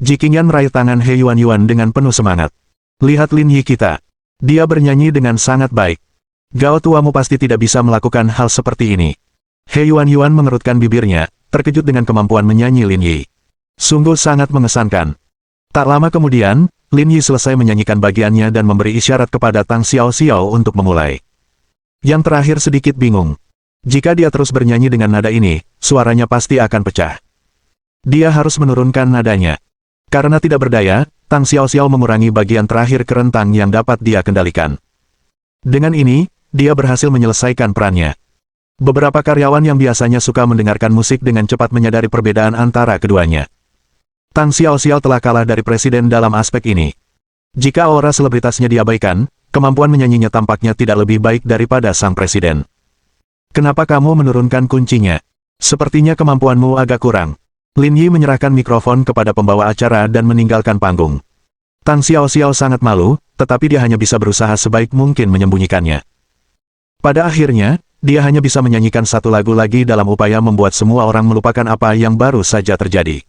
Ji Qingyan meraih tangan He Yuan dengan penuh semangat. Lihat Lin Yi kita. Dia bernyanyi dengan sangat baik. Gao tuamu pasti tidak bisa melakukan hal seperti ini. He Yuan mengerutkan bibirnya, terkejut dengan kemampuan menyanyi Lin Yi. Sungguh sangat mengesankan. Tak lama kemudian, Lin Yi selesai menyanyikan bagiannya dan memberi isyarat kepada Tang Xiaoxiao untuk memulai. Yang terakhir sedikit bingung. Jika dia terus bernyanyi dengan nada ini, suaranya pasti akan pecah. Dia harus menurunkan nadanya. Karena tidak berdaya, Tang Xiaoxiao mengurangi bagian terakhir kerentang yang dapat dia kendalikan. Dengan ini, dia berhasil menyelesaikan perannya. Beberapa karyawan yang biasanya suka mendengarkan musik dengan cepat menyadari perbedaan antara keduanya. Tang Xiaoxiao telah kalah dari presiden dalam aspek ini. Jika aura selebritasnya diabaikan, kemampuan menyanyinya tampaknya tidak lebih baik daripada sang presiden. Kenapa kamu menurunkan kuncinya? Sepertinya kemampuanmu agak kurang. Lin Yi menyerahkan mikrofon kepada pembawa acara dan meninggalkan panggung. Tang Xiaoxiao sangat malu, tetapi dia hanya bisa berusaha sebaik mungkin menyembunyikannya. Pada akhirnya, dia hanya bisa menyanyikan satu lagu lagi dalam upaya membuat semua orang melupakan apa yang baru saja terjadi.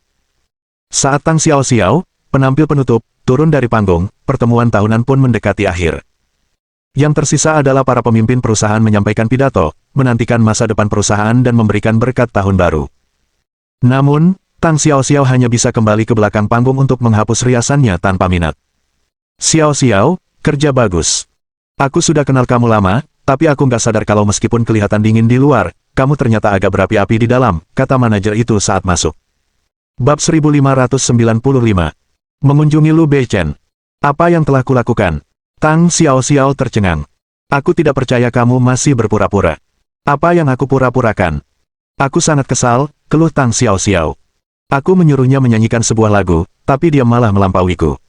Saat Tang Xiaoxiao, penampil penutup, turun dari panggung, pertemuan tahunan pun mendekati akhir. Yang tersisa adalah para pemimpin perusahaan menyampaikan pidato, menantikan masa depan perusahaan dan memberikan berkat tahun baru. Namun, Tang Xiaoxiao hanya bisa kembali ke belakang panggung untuk menghapus riasannya tanpa minat. Xiaoxiao, kerja bagus. Aku sudah kenal kamu lama, tapi aku nggak sadar kalau meskipun kelihatan dingin di luar, kamu ternyata agak berapi-api di dalam, kata manajer itu saat masuk. Bab 1595. Mengunjungi Lu Beichen. Apa yang telah kulakukan? Tang Xiaoxiao tercengang. Aku tidak percaya kamu masih berpura-pura. Apa yang aku pura-purakan? Aku sangat kesal, keluh Tang Xiaoxiao. Aku menyuruhnya menyanyikan sebuah lagu, tapi dia malah melampauiku.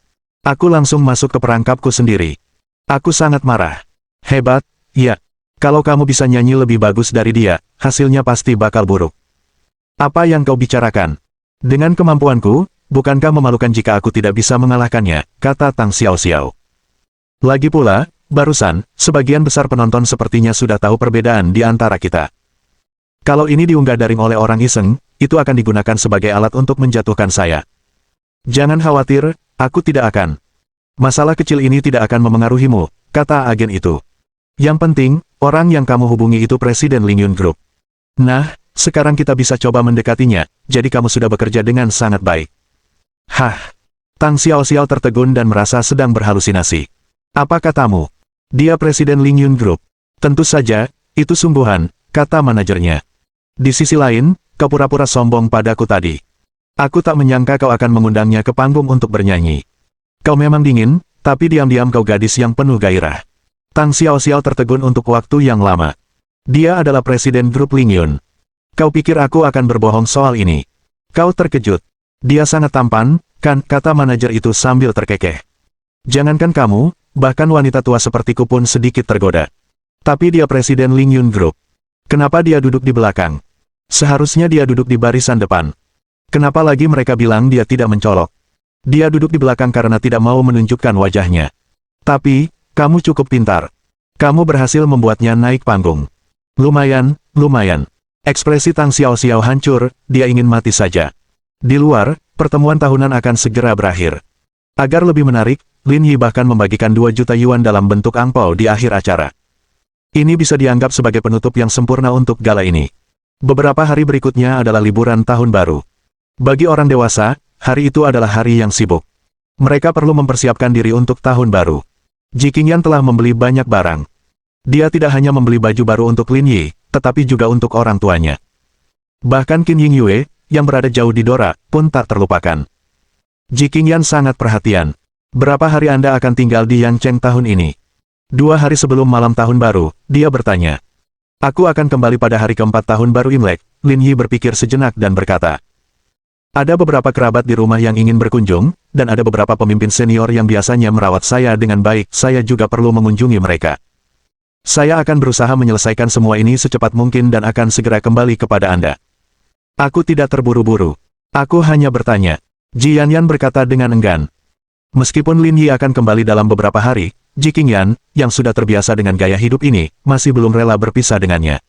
Aku langsung masuk ke perangkapku sendiri. Aku sangat marah. Hebat, ya. Kalau kamu bisa nyanyi lebih bagus dari dia, hasilnya pasti bakal buruk. Apa yang kau bicarakan? Dengan kemampuanku, bukankah memalukan jika aku tidak bisa mengalahkannya, kata Tang Xiaoxiao. Lagi pula, barusan, sebagian besar penonton sepertinya sudah tahu perbedaan di antara kita. Kalau ini diunggah daring oleh orang iseng, itu akan digunakan sebagai alat untuk menjatuhkan saya. Jangan khawatir, aku tidak akan. Masalah kecil ini tidak akan memengaruhimu, kata agen itu. Yang penting, orang yang kamu hubungi itu Presiden Lingyun Group. Nah, sekarang kita bisa coba mendekatinya, jadi kamu sudah bekerja dengan sangat baik. Hah? Tang Xiaoxiao tertegun dan merasa sedang berhalusinasi. Apa katamu? Dia Presiden Lingyun Group. Tentu saja, itu sungguhan, kata manajernya. Di sisi lain, kau pura-pura sombong padaku tadi. Aku tak menyangka kau akan mengundangnya ke panggung untuk bernyanyi. Kau memang dingin, tapi diam-diam kau gadis yang penuh gairah. Tang Xiaoxiao tertegun untuk waktu yang lama. Dia adalah Presiden Grup Lingyun. Kau pikir aku akan berbohong soal ini? Kau terkejut. Dia sangat tampan, kan, kata manajer itu sambil terkekeh. Jangankan kamu, bahkan wanita tua sepertiku pun sedikit tergoda. Tapi dia Presiden Lingyun Group. Kenapa dia duduk di belakang? Seharusnya dia duduk di barisan depan. Kenapa lagi mereka bilang dia tidak mencolok? Dia duduk di belakang karena tidak mau menunjukkan wajahnya. Tapi, kamu cukup pintar. Kamu berhasil membuatnya naik panggung. Lumayan, lumayan. Ekspresi Tang Xiaoxiao hancur, dia ingin mati saja. Di luar, pertemuan tahunan akan segera berakhir. Agar lebih menarik, Lin Yi bahkan membagikan 2 juta yuan dalam bentuk angpau di akhir acara. Ini bisa dianggap sebagai penutup yang sempurna untuk gala ini. Beberapa hari berikutnya adalah liburan tahun baru. Bagi orang dewasa, hari itu adalah hari yang sibuk. Mereka perlu mempersiapkan diri untuk tahun baru. Ji Qingyan telah membeli banyak barang. Dia tidak hanya membeli baju baru untuk Lin Yi, tetapi juga untuk orang tuanya. Bahkan Qin Yingyue, yang berada jauh di Dora, pun tak terlupakan. Ji Qingyan sangat perhatian. Berapa hari Anda akan tinggal di Yangcheng tahun ini? 2 hari sebelum malam tahun baru, dia bertanya. Aku akan kembali pada hari keempat tahun baru Imlek. Lin Yi berpikir sejenak dan berkata. Ada beberapa kerabat di rumah yang ingin berkunjung, dan ada beberapa pemimpin senior yang biasanya merawat saya dengan baik, saya juga perlu mengunjungi mereka. Saya akan berusaha menyelesaikan semua ini secepat mungkin dan akan segera kembali kepada Anda. Aku tidak terburu-buru. Aku hanya bertanya. Ji Yanyan berkata dengan enggan. Meskipun Lin Yi akan kembali dalam beberapa hari, Ji Qingyan, yang sudah terbiasa dengan gaya hidup ini, masih belum rela berpisah dengannya.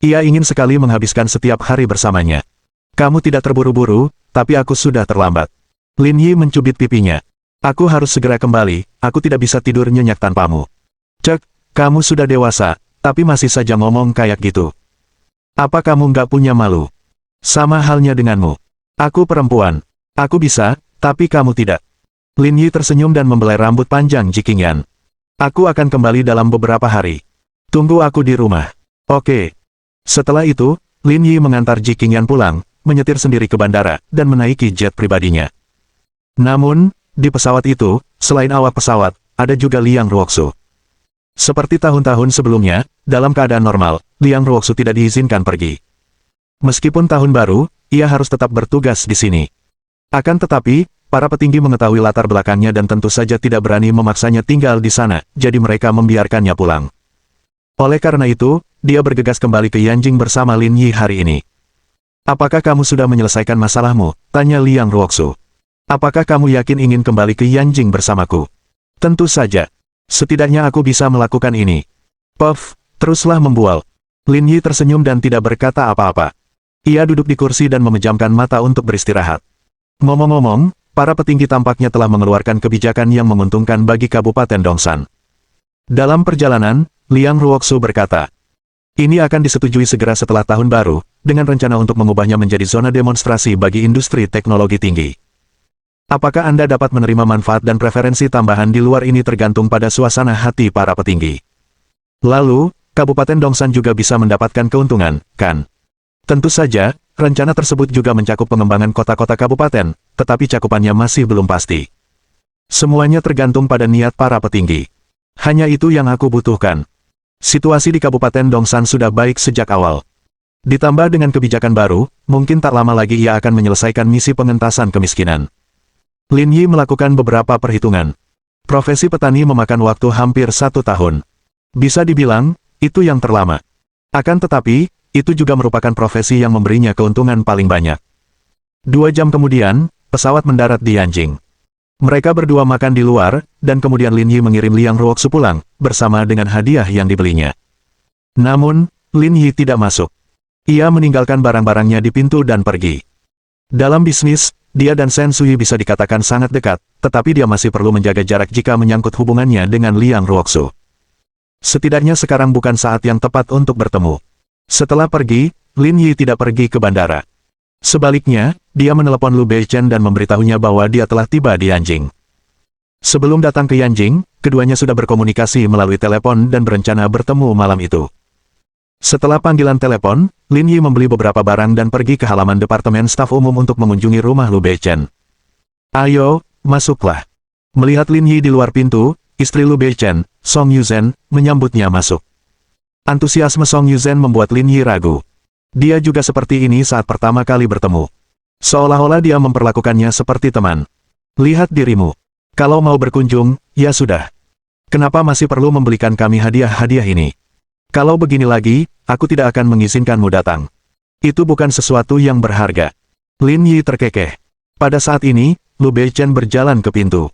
Ia ingin sekali menghabiskan setiap hari bersamanya. Kamu tidak terburu-buru, tapi aku sudah terlambat. Lin Yi mencubit pipinya. Aku harus segera kembali, aku tidak bisa tidur nyenyak tanpamu. Cek, kamu sudah dewasa, tapi masih saja ngomong kayak gitu. Apa kamu nggak punya malu? Sama halnya denganmu. Aku perempuan. Aku bisa, tapi kamu tidak. Lin Yi tersenyum dan membelai rambut panjang Ji Qingyan. Aku akan kembali dalam beberapa hari. Tunggu aku di rumah. Oke. Setelah itu, Lin Yi mengantar Ji Qingyan pulang, menyetir sendiri ke bandara, dan menaiki jet pribadinya. Namun, di pesawat itu, selain awak pesawat, ada juga Liang Ruoxu. Seperti tahun-tahun sebelumnya, dalam keadaan normal, Liang Ruoxu tidak diizinkan pergi. Meskipun tahun baru, ia harus tetap bertugas di sini. Akan tetapi, para petinggi mengetahui latar belakangnya dan tentu saja tidak berani memaksanya tinggal di sana, jadi mereka membiarkannya pulang. Oleh karena itu, dia bergegas kembali ke Yanjing bersama Lin Yi hari ini. Apakah kamu sudah menyelesaikan masalahmu? Tanya Liang Ruoxu. Apakah kamu yakin ingin kembali ke Yanjing bersamaku? Tentu saja. Setidaknya aku bisa melakukan ini. Puff, teruslah membual. Lin Yi tersenyum dan tidak berkata apa-apa. Ia duduk di kursi dan memejamkan mata untuk beristirahat. Ngomong-ngomong, para petinggi tampaknya telah mengeluarkan kebijakan yang menguntungkan bagi Kabupaten Dongsan. Dalam perjalanan, Liang Ruoxu berkata, ini akan disetujui segera setelah tahun baru, dengan rencana untuk mengubahnya menjadi zona demonstrasi bagi industri teknologi tinggi. Apakah Anda dapat menerima manfaat dan preferensi tambahan di luar ini tergantung pada suasana hati para petinggi. Lalu, Kabupaten Dongsan juga bisa mendapatkan keuntungan, kan? Tentu saja, rencana tersebut juga mencakup pengembangan kota-kota kabupaten, tetapi cakupannya masih belum pasti. Semuanya tergantung pada niat para petinggi. Hanya itu yang aku butuhkan. Situasi di Kabupaten Dongsan sudah baik sejak awal. Ditambah dengan kebijakan baru, mungkin tak lama lagi ia akan menyelesaikan misi pengentasan kemiskinan. Lin Yi melakukan beberapa perhitungan. Profesi petani memakan waktu hampir 1 tahun. Bisa dibilang, itu yang terlama. Akan tetapi, itu juga merupakan profesi yang memberinya keuntungan paling banyak. 2 jam kemudian, pesawat mendarat di Yanjing. Mereka berdua makan di luar, dan kemudian Lin Yi mengirim Liang Ruoxu pulang, bersama dengan hadiah yang dibelinya. Namun, Lin Yi tidak masuk. Ia meninggalkan barang-barangnya di pintu dan pergi. Dalam bisnis, dia dan Shen Sui bisa dikatakan sangat dekat, tetapi dia masih perlu menjaga jarak jika menyangkut hubungannya dengan Liang Ruoxu. Setidaknya sekarang bukan saat yang tepat untuk bertemu. Setelah pergi, Lin Yi tidak pergi ke bandara. Sebaliknya, dia menelepon Lu Beichen dan memberitahunya bahwa dia telah tiba di Yanjing. Sebelum datang ke Yanjing, keduanya sudah berkomunikasi melalui telepon dan berencana bertemu malam itu. Setelah panggilan telepon, Lin Yi membeli beberapa barang dan pergi ke halaman Departemen Staf Umum untuk mengunjungi rumah Lu Beichen. Ayo, masuklah. Melihat Lin Yi di luar pintu, istri Lu Beichen, Song Yuzhen, menyambutnya masuk. Antusiasme Song Yuzhen membuat Lin Yi ragu. Dia juga seperti ini saat pertama kali bertemu. Seolah-olah dia memperlakukannya seperti teman. Lihat dirimu. Kalau mau berkunjung, ya sudah. Kenapa masih perlu membelikan kami hadiah-hadiah ini? Kalau begini lagi, aku tidak akan mengizinkanmu datang. Itu bukan sesuatu yang berharga. Lin Yi terkekeh. Pada saat ini, Lu Beichen berjalan ke pintu.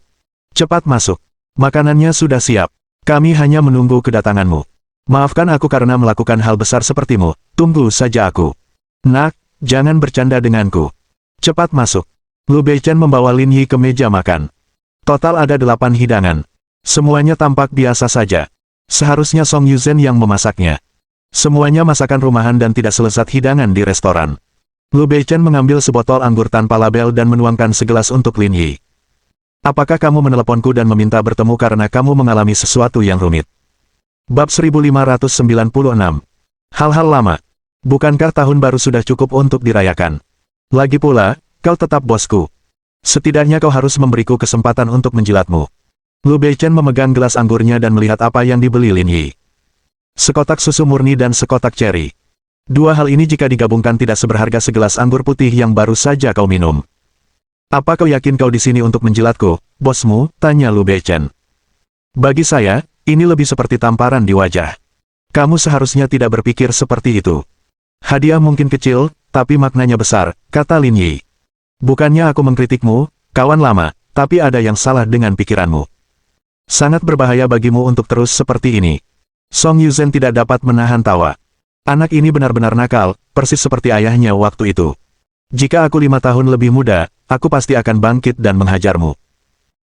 Cepat masuk. Makanannya sudah siap. Kami hanya menunggu kedatanganmu. Maafkan aku karena melakukan hal besar sepertimu, tunggu saja aku. Nak, jangan bercanda denganku. Cepat masuk. Lu Beichen membawa Lin Yi ke meja makan. Total ada 8 hidangan. Semuanya tampak biasa saja. Seharusnya Song Yuzhen yang memasaknya. Semuanya masakan rumahan dan tidak selezat hidangan di restoran. Lu Beichen mengambil sebotol anggur tanpa label dan menuangkan segelas untuk Lin Yi. Apakah kamu meneleponku dan meminta bertemu karena kamu mengalami sesuatu yang rumit? Bab 1596. Hal-hal lama. Bukankah tahun baru sudah cukup untuk dirayakan? Lagi pula, kau tetap bosku. Setidaknya kau harus memberiku kesempatan untuk menjilatmu. Lu Beichen memegang gelas anggurnya dan melihat apa yang dibeli Lin Yi. Sekotak susu murni dan sekotak ceri. 2 hal ini jika digabungkan tidak seberharga segelas anggur putih yang baru saja kau minum. Apa kau yakin kau di sini untuk menjilatku, bosmu? Tanya Lu Beichen. Bagi saya, ini lebih seperti tamparan di wajah. Kamu seharusnya tidak berpikir seperti itu. Hadiah mungkin kecil, tapi maknanya besar, kata Lin Yi. Bukannya aku mengkritikmu, kawan lama, tapi ada yang salah dengan pikiranmu. Sangat berbahaya bagimu untuk terus seperti ini. Song Yuzhen tidak dapat menahan tawa. Anak ini benar-benar nakal, persis seperti ayahnya waktu itu. Jika aku 5 tahun lebih muda, aku pasti akan bangkit dan menghajarmu.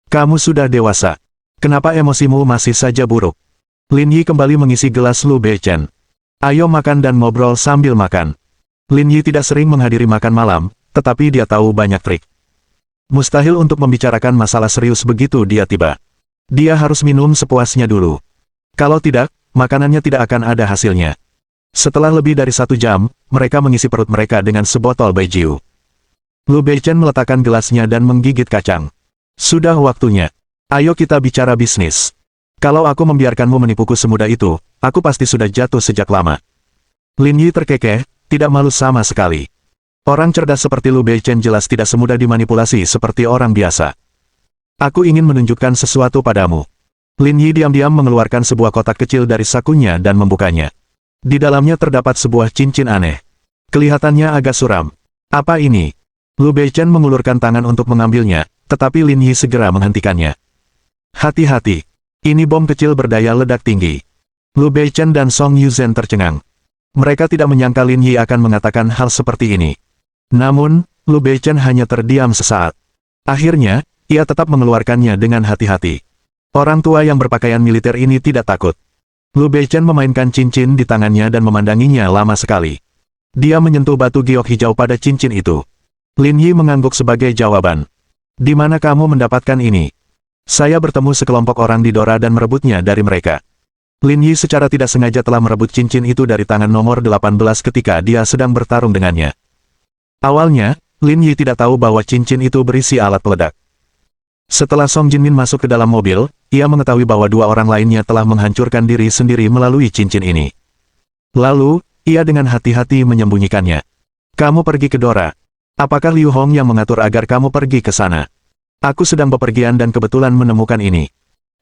Kamu sudah dewasa. Kenapa emosimu masih saja buruk? Lin Yi kembali mengisi gelas Lu Beichen. Ayo makan dan ngobrol sambil makan. Lin Yi tidak sering menghadiri makan malam, tetapi dia tahu banyak trik. Mustahil untuk membicarakan masalah serius begitu dia tiba. Dia harus minum sepuasnya dulu. Kalau tidak, makanannya tidak akan ada hasilnya. Setelah lebih dari 1 jam, mereka mengisi perut mereka dengan sebotol baijiu. Lu Beichen meletakkan gelasnya dan menggigit kacang. Sudah waktunya. Ayo kita bicara bisnis. Kalau aku membiarkanmu menipuku semudah itu, aku pasti sudah jatuh sejak lama. Lin Yi terkekeh, tidak malu sama sekali. Orang cerdas seperti Lu Beichen jelas tidak semudah dimanipulasi seperti orang biasa. Aku ingin menunjukkan sesuatu padamu. Lin Yi diam-diam mengeluarkan sebuah kotak kecil dari sakunya dan membukanya. Di dalamnya terdapat sebuah cincin aneh. Kelihatannya agak suram. Apa ini? Lu Beichen mengulurkan tangan untuk mengambilnya, tetapi Lin Yi segera menghentikannya. Hati-hati. Ini bom kecil berdaya ledak tinggi. Lu Beichen dan Song Yuzhen tercengang. Mereka tidak menyangka Lin Yi akan mengatakan hal seperti ini. Namun, Lu Beichen hanya terdiam sesaat. Akhirnya, ia tetap mengeluarkannya dengan hati-hati. Orang tua yang berpakaian militer ini tidak takut. Lu Beichen memainkan cincin di tangannya dan memandanginya lama sekali. Dia menyentuh batu giok hijau pada cincin itu. Lin Yi mengangguk sebagai jawaban. Di mana kamu mendapatkan ini? Saya bertemu sekelompok orang di Dora dan merebutnya dari mereka. Lin Yi secara tidak sengaja telah merebut cincin itu dari tangan nomor 18 ketika dia sedang bertarung dengannya. Awalnya, Lin Yi tidak tahu bahwa cincin itu berisi alat peledak. Setelah Song Jinmin masuk ke dalam mobil, ia mengetahui bahwa dua orang lainnya telah menghancurkan diri sendiri melalui cincin ini. Lalu, ia dengan hati-hati menyembunyikannya. Kamu pergi ke Dora. Apakah Liu Hong yang mengatur agar kamu pergi ke sana? Aku sedang bepergian dan kebetulan menemukan ini.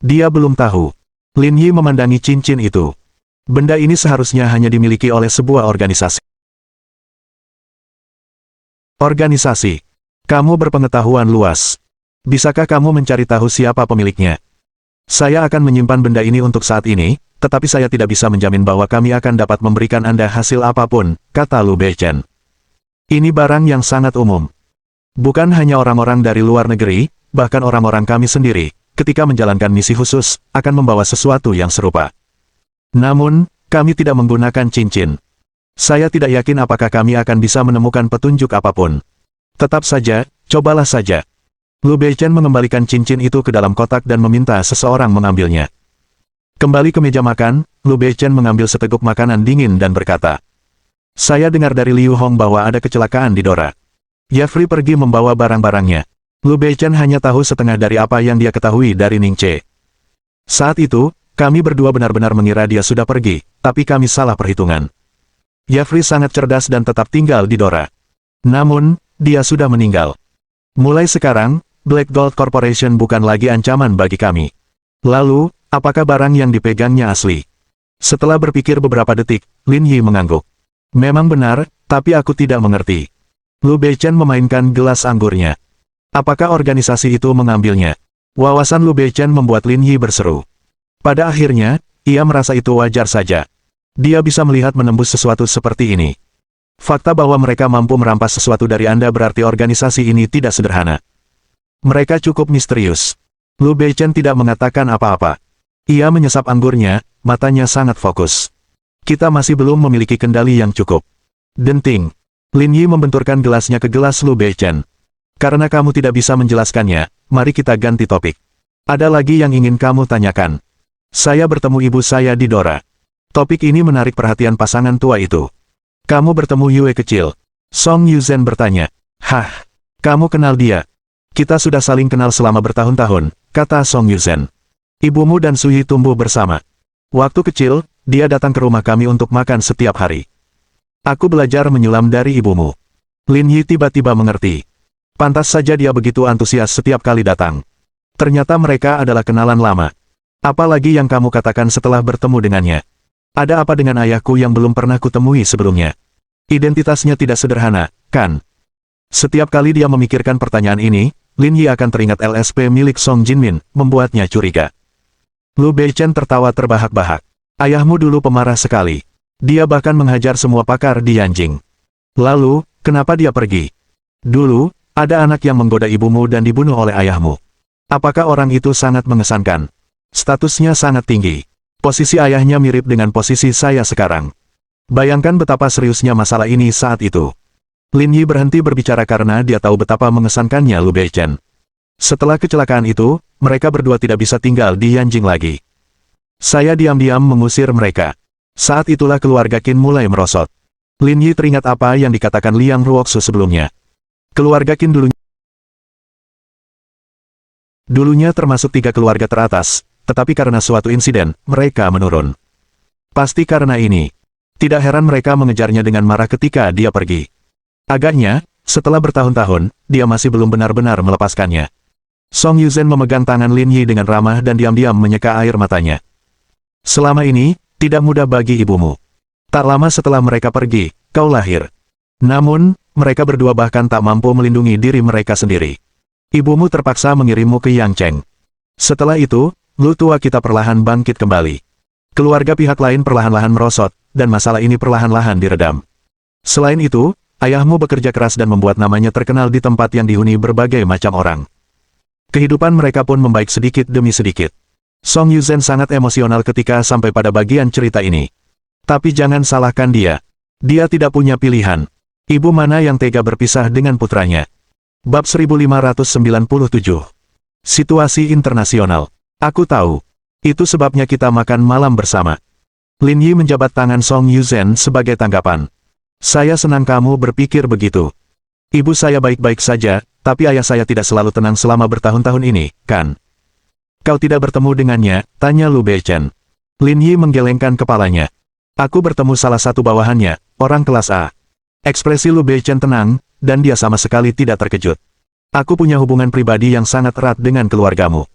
Dia belum tahu. Lin Yi memandangi cincin itu. Benda ini seharusnya hanya dimiliki oleh sebuah organisasi. Organisasi. Kamu berpengetahuan luas. Bisakah kamu mencari tahu siapa pemiliknya? Saya akan menyimpan benda ini untuk saat ini, tetapi saya tidak bisa menjamin bahwa kami akan dapat memberikan Anda hasil apapun, kata Lu Beichen. Ini barang yang sangat umum. Bukan hanya orang-orang dari luar negeri, bahkan orang-orang kami sendiri, ketika menjalankan misi khusus, akan membawa sesuatu yang serupa. Namun, kami tidak menggunakan cincin. Saya tidak yakin apakah kami akan bisa menemukan petunjuk apapun. Tetap saja, cobalah saja. Lu Beichen mengembalikan cincin itu ke dalam kotak dan meminta seseorang mengambilnya. Kembali ke meja makan, Lu Beichen mengambil seteguk makanan dingin dan berkata, saya dengar dari Liu Hong bahwa ada kecelakaan di Dora. Jeffrey pergi membawa barang-barangnya. Lu Beichen hanya tahu setengah dari apa yang dia ketahui dari Ning Che. Saat itu, kami berdua benar-benar mengira dia sudah pergi, tapi kami salah perhitungan. Jeffrey sangat cerdas dan tetap tinggal di Dora. Namun, dia sudah meninggal. Mulai sekarang, Black Gold Corporation bukan lagi ancaman bagi kami. Lalu, apakah barang yang dipegangnya asli? Setelah berpikir beberapa detik, Lin Yi mengangguk. Memang benar, tapi aku tidak mengerti. Lu Beichen memainkan gelas anggurnya. Apakah organisasi itu mengambilnya? Wawasan Lu Beichen membuat Lin Yi berseru. Pada akhirnya, ia merasa itu wajar saja. Dia bisa melihat menembus sesuatu seperti ini. Fakta bahwa mereka mampu merampas sesuatu dari Anda berarti organisasi ini tidak sederhana. Mereka cukup misterius. Lu Beichen tidak mengatakan apa-apa. Ia menyesap anggurnya, matanya sangat fokus. Kita masih belum memiliki kendali yang cukup. Denting. Lin Yi membenturkan gelasnya ke gelas Lu Beichen. Karena kamu tidak bisa menjelaskannya, mari kita ganti topik. Ada lagi yang ingin kamu tanyakan. Saya bertemu ibu saya di Dora. Topik ini menarik perhatian pasangan tua itu. Kamu bertemu Yue kecil. Song Yuzhen bertanya. Hah, kamu kenal dia? Kita sudah saling kenal selama bertahun-tahun, kata Song Yuzhen. Ibumu dan Suyi tumbuh bersama. Waktu kecil, dia datang ke rumah kami untuk makan setiap hari. Aku belajar menyulam dari ibumu. Lin Yi tiba-tiba mengerti. Pantas saja dia begitu antusias setiap kali datang. Ternyata mereka adalah kenalan lama. Apalagi yang kamu katakan setelah bertemu dengannya? Ada apa dengan ayahku yang belum pernah kutemui sebelumnya? Identitasnya tidak sederhana, kan? Setiap kali dia memikirkan pertanyaan ini, Lin Yi akan teringat LSP milik Song Jinmin, membuatnya curiga. Lu Beichen tertawa terbahak-bahak. Ayahmu dulu pemarah sekali. Dia bahkan menghajar semua pakar di Yanjing. Lalu, kenapa dia pergi? Dulu, ada anak yang menggoda ibumu dan dibunuh oleh ayahmu. Apakah orang itu sangat mengesankan? Statusnya sangat tinggi. Posisi ayahnya mirip dengan posisi saya sekarang. Bayangkan betapa seriusnya masalah ini saat itu. Lin Yi berhenti berbicara karena dia tahu betapa mengesankannya Lu Beichen. Setelah kecelakaan itu, mereka berdua tidak bisa tinggal di Yanjing lagi. Saya diam-diam mengusir mereka. Saat itulah keluarga Qin mulai merosot. Lin Yi teringat apa yang dikatakan Liang Ruoxu sebelumnya. Keluarga Qin dulunya termasuk 3 keluarga teratas, tetapi karena suatu insiden, mereka menurun. Pasti karena ini. Tidak heran mereka mengejarnya dengan marah ketika dia pergi. Agaknya, setelah bertahun-tahun, dia masih belum benar-benar melepaskannya. Song Yuzhen memegang tangan Lin Yi dengan ramah dan diam-diam menyeka air matanya. Selama ini, tidak mudah bagi ibumu. Tak lama setelah mereka pergi, kau lahir. Namun, mereka berdua bahkan tak mampu melindungi diri mereka sendiri. Ibumu terpaksa mengirimmu ke Yangcheng. Setelah itu, Lu tua kita perlahan bangkit kembali. Keluarga pihak lain perlahan-lahan merosot, dan masalah ini perlahan-lahan diredam. Selain itu, ayahmu bekerja keras dan membuat namanya terkenal di tempat yang dihuni berbagai macam orang. Kehidupan mereka pun membaik sedikit demi sedikit. Song Yuzhen sangat emosional ketika sampai pada bagian cerita ini. Tapi jangan salahkan dia. Dia tidak punya pilihan. Ibu mana yang tega berpisah dengan putranya? Bab 1597. Situasi internasional. Aku tahu. Itu sebabnya kita makan malam bersama. Lin Yi menjabat tangan Song Yuzhen sebagai tanggapan. Saya senang kamu berpikir begitu. Ibu saya baik-baik saja, tapi ayah saya tidak selalu tenang selama bertahun-tahun ini, kan? Kau tidak bertemu dengannya, tanya Lu Beichen. Lin Yi menggelengkan kepalanya. Aku bertemu salah satu bawahannya, orang kelas A. Ekspresi Lu Beichen tenang, dan dia sama sekali tidak terkejut. Aku punya hubungan pribadi yang sangat erat dengan keluargamu.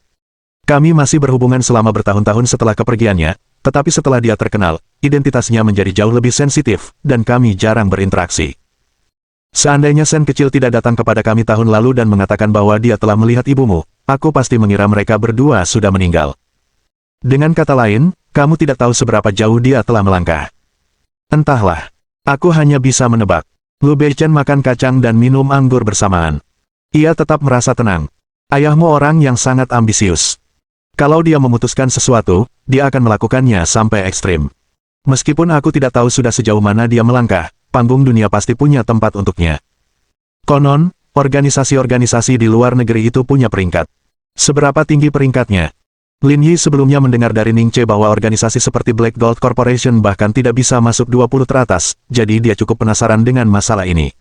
Kami masih berhubungan selama bertahun-tahun setelah kepergiannya, tetapi setelah dia terkenal, identitasnya menjadi jauh lebih sensitif, dan kami jarang berinteraksi. Seandainya Sen kecil tidak datang kepada kami tahun lalu dan mengatakan bahwa dia telah melihat ibumu, aku pasti mengira mereka berdua sudah meninggal. Dengan kata lain, kamu tidak tahu seberapa jauh dia telah melangkah. Entahlah. Aku hanya bisa menebak. Lu Beichen makan kacang dan minum anggur bersamaan. Ia tetap merasa tenang. Ayahmu orang yang sangat ambisius. Kalau dia memutuskan sesuatu, dia akan melakukannya sampai ekstrim. Meskipun aku tidak tahu sudah sejauh mana dia melangkah, panggung dunia pasti punya tempat untuknya. Konon, organisasi-organisasi di luar negeri itu punya peringkat. Seberapa tinggi peringkatnya? Lin Yi sebelumnya mendengar dari Ning Che bahwa organisasi seperti Black Gold Corporation bahkan tidak bisa masuk 20 teratas, jadi dia cukup penasaran dengan masalah ini.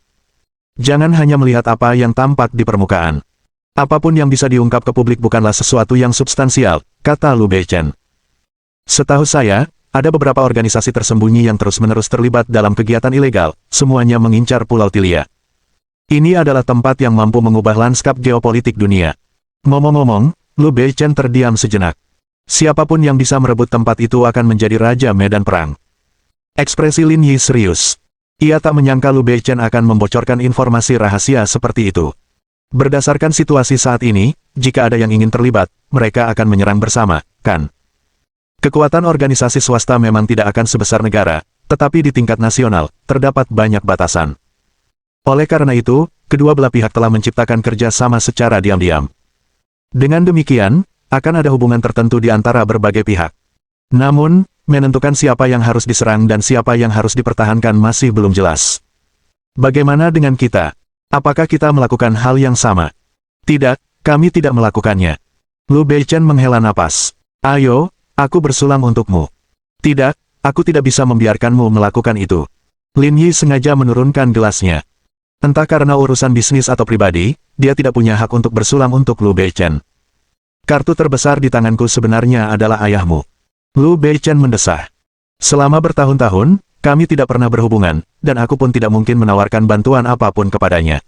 Jangan hanya melihat apa yang tampak di permukaan. Apapun yang bisa diungkap ke publik bukanlah sesuatu yang substansial, kata Lu Beichen. Setahu saya, ada beberapa organisasi tersembunyi yang terus-menerus terlibat dalam kegiatan ilegal, semuanya mengincar Pulau Tilia. Ini adalah tempat yang mampu mengubah lanskap geopolitik dunia. Ngomong-ngomong, Lu Beichen terdiam sejenak. Siapapun yang bisa merebut tempat itu akan menjadi raja medan perang. Ekspresi Lin Yi serius. Ia tak menyangka Lu Beichen akan membocorkan informasi rahasia seperti itu. Berdasarkan situasi saat ini, jika ada yang ingin terlibat, mereka akan menyerang bersama, kan? Kekuatan organisasi swasta memang tidak akan sebesar negara, tetapi di tingkat nasional, terdapat banyak batasan. Oleh karena itu, kedua belah pihak telah menciptakan kerja sama secara diam-diam. Dengan demikian, akan ada hubungan tertentu di antara berbagai pihak. Namun, menentukan siapa yang harus diserang dan siapa yang harus dipertahankan masih belum jelas. Bagaimana dengan kita? Apakah kita melakukan hal yang sama? Tidak, kami tidak melakukannya. Lu Beichen menghela napas. Ayo, aku bersulang untukmu. Tidak, aku tidak bisa membiarkanmu melakukan itu. Lin Yi sengaja menurunkan gelasnya. Entah karena urusan bisnis atau pribadi, dia tidak punya hak untuk bersulang untuk Lu Beichen. Kartu terbesar di tanganku sebenarnya adalah ayahmu. Lu Beichen mendesah. Selama bertahun-tahun, kami tidak pernah berhubungan, dan aku pun tidak mungkin menawarkan bantuan apapun kepadanya.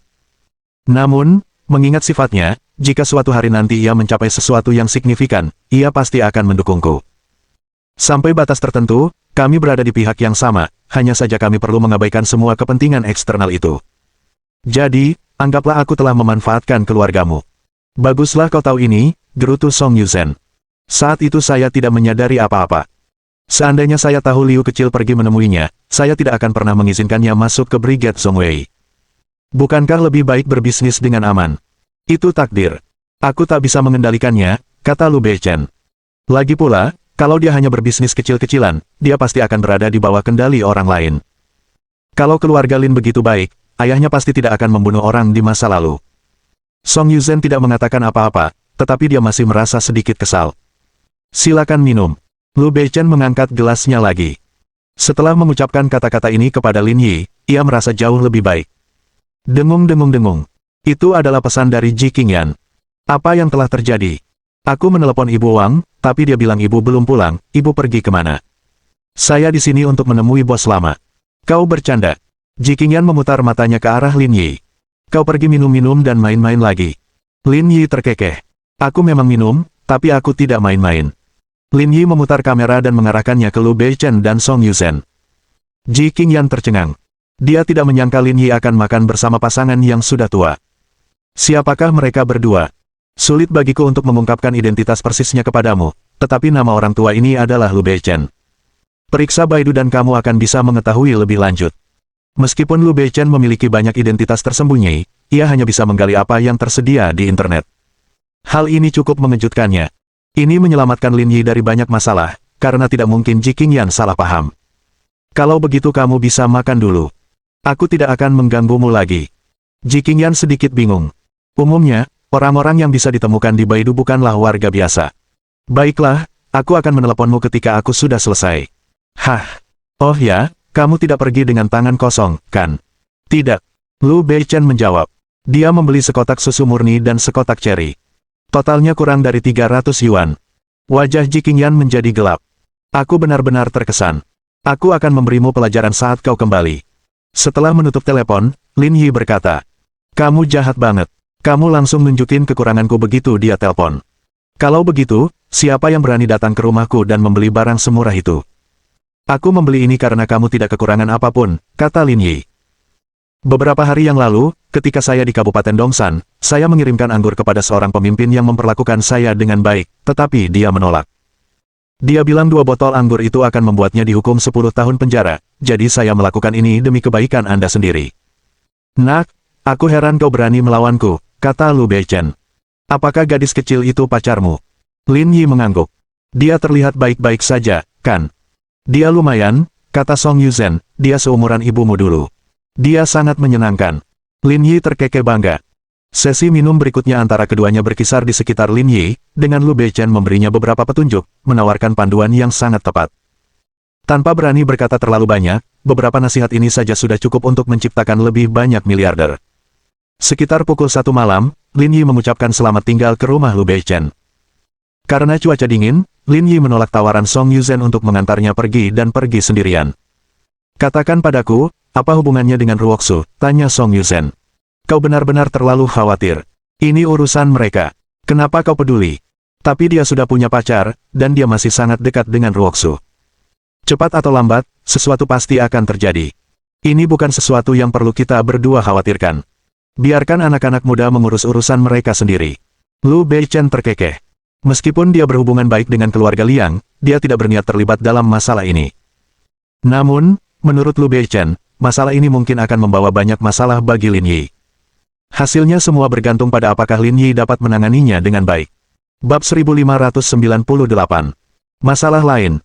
Namun, mengingat sifatnya, jika suatu hari nanti ia mencapai sesuatu yang signifikan, ia pasti akan mendukungku. Sampai batas tertentu, kami berada di pihak yang sama, hanya saja kami perlu mengabaikan semua kepentingan eksternal itu. Jadi, anggaplah aku telah memanfaatkan keluargamu. Baguslah kau tahu ini, gerutu Song Yuzhen. Saat itu saya tidak menyadari apa-apa. Seandainya saya tahu Liu kecil pergi menemuinya, saya tidak akan pernah mengizinkannya masuk ke Brigade Zhongwei. Bukankah lebih baik berbisnis dengan aman? Itu takdir. Aku tak bisa mengendalikannya, kata Lu Beichen. Lagi pula, kalau dia hanya berbisnis kecil-kecilan, dia pasti akan berada di bawah kendali orang lain. Kalau keluarga Lin begitu baik, ayahnya pasti tidak akan membunuh orang di masa lalu. Song Yuzhen tidak mengatakan apa-apa, tetapi dia masih merasa sedikit kesal. Silakan minum. Lu Beichen mengangkat gelasnya lagi. Setelah mengucapkan kata-kata ini kepada Lin Yi, ia merasa jauh lebih baik. Dengung-dengung-dengung. Itu adalah pesan dari Ji Qingyan. Apa yang telah terjadi? Aku menelepon Ibu Wang, tapi dia bilang ibu belum pulang, ibu pergi kemana? Saya di sini untuk menemui bos lama. Kau bercanda. Ji Qingyan memutar matanya ke arah Lin Yi. Kau pergi minum-minum dan main-main lagi. Lin Yi terkekeh. Aku memang minum, tapi aku tidak main-main. Lin Yi memutar kamera dan mengarahkannya ke Lu Beichen dan Song Yuzhen. Ji Qingyan tercengang. Dia tidak menyangka Lin Yi akan makan bersama pasangan yang sudah tua. Siapakah mereka berdua? Sulit bagiku untuk mengungkapkan identitas persisnya kepadamu, tetapi nama orang tua ini adalah Lu Beichen. Periksa Baidu dan kamu akan bisa mengetahui lebih lanjut. Meskipun Lu Beichen memiliki banyak identitas tersembunyi, ia hanya bisa menggali apa yang tersedia di internet. Hal ini cukup mengejutkannya. Ini menyelamatkan Lin Yi dari banyak masalah, karena tidak mungkin Ji Qingyan salah paham. Kalau begitu kamu bisa makan dulu. Aku tidak akan mengganggumu lagi. Ji Qingyan sedikit bingung. Umumnya, orang-orang yang bisa ditemukan di Baidu bukanlah warga biasa. Baiklah, aku akan meneleponmu ketika aku sudah selesai. Hah? Oh ya, kamu tidak pergi dengan tangan kosong, kan? Tidak. Lu Beichen menjawab. Dia membeli sekotak susu murni dan sekotak ceri. Totalnya kurang dari 300 yuan. Wajah Ji Qingyan menjadi gelap. Aku benar-benar terkesan. Aku akan memberimu pelajaran saat kau kembali. Setelah menutup telepon, Lin Yi berkata, kamu jahat banget. Kamu langsung nunjukin kekuranganku begitu dia telepon. Kalau begitu, siapa yang berani datang ke rumahku dan membeli barang semurah itu? Aku membeli ini karena kamu tidak kekurangan apapun, kata Lin Yi. Beberapa hari yang lalu, ketika saya di Kabupaten Dongsan, saya mengirimkan anggur kepada seorang pemimpin yang memperlakukan saya dengan baik, tetapi dia menolak. Dia bilang 2 botol anggur itu akan membuatnya dihukum 10 tahun penjara, jadi saya melakukan ini demi kebaikan Anda sendiri. Nak, aku heran kau berani melawanku, kata Lu Beichen. Apakah gadis kecil itu pacarmu? Lin Yi mengangguk. Dia terlihat baik-baik saja, kan? Dia lumayan, kata Song Yuzhen, dia seumuran ibumu dulu. Dia sangat menyenangkan. Lin Yi terkekeh bangga. Sesi minum berikutnya antara keduanya berkisar di sekitar Lin Yi, dengan Lu Beichen memberinya beberapa petunjuk, menawarkan panduan yang sangat tepat. Tanpa berani berkata terlalu banyak, beberapa nasihat ini saja sudah cukup untuk menciptakan lebih banyak miliarder. Sekitar pukul 1 malam, Lin Yi mengucapkan selamat tinggal ke rumah Lu Beichen. Karena cuaca dingin, Lin Yi menolak tawaran Song Yuzhen untuk mengantarnya pergi dan pergi sendirian. Katakan padaku, apa hubungannya dengan Ruoksu? Tanya Song Yuzhen. Kau benar-benar terlalu khawatir. Ini urusan mereka. Kenapa kau peduli? Tapi dia sudah punya pacar, dan dia masih sangat dekat dengan Ruoksu. Cepat atau lambat, sesuatu pasti akan terjadi. Ini bukan sesuatu yang perlu kita berdua khawatirkan. Biarkan anak-anak muda mengurus urusan mereka sendiri. Lu Beichen terkekeh. Meskipun dia berhubungan baik dengan keluarga Liang, dia tidak berniat terlibat dalam masalah ini. Namun, menurut Lu Beichen, masalah ini mungkin akan membawa banyak masalah bagi Lin Yi. Hasilnya semua bergantung pada apakah Lin Yi dapat menanganinya dengan baik. Bab 1598. Masalah lain.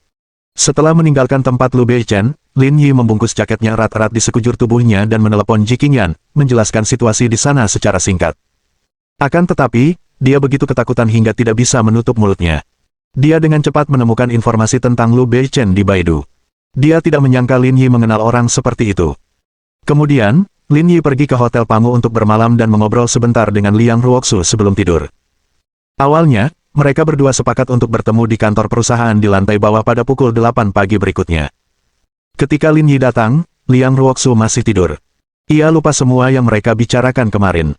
Setelah meninggalkan tempat Lu Beichen, Lin Yi membungkus jaketnya erat-erat di sekujur tubuhnya dan menelepon Ji Qingyan, menjelaskan situasi di sana secara singkat. Akan tetapi, dia begitu ketakutan hingga tidak bisa menutup mulutnya. Dia dengan cepat menemukan informasi tentang Lu Beichen di Baidu. Dia tidak menyangka Lin Yi mengenal orang seperti itu. Kemudian, Lin Yi pergi ke Hotel Pangu untuk bermalam dan mengobrol sebentar dengan Liang Ruoksu sebelum tidur. Awalnya, mereka berdua sepakat untuk bertemu di kantor perusahaan di lantai bawah pada pukul 8 pagi berikutnya. Ketika Lin Yi datang, Liang Ruoksu masih tidur. Ia lupa semua yang mereka bicarakan kemarin.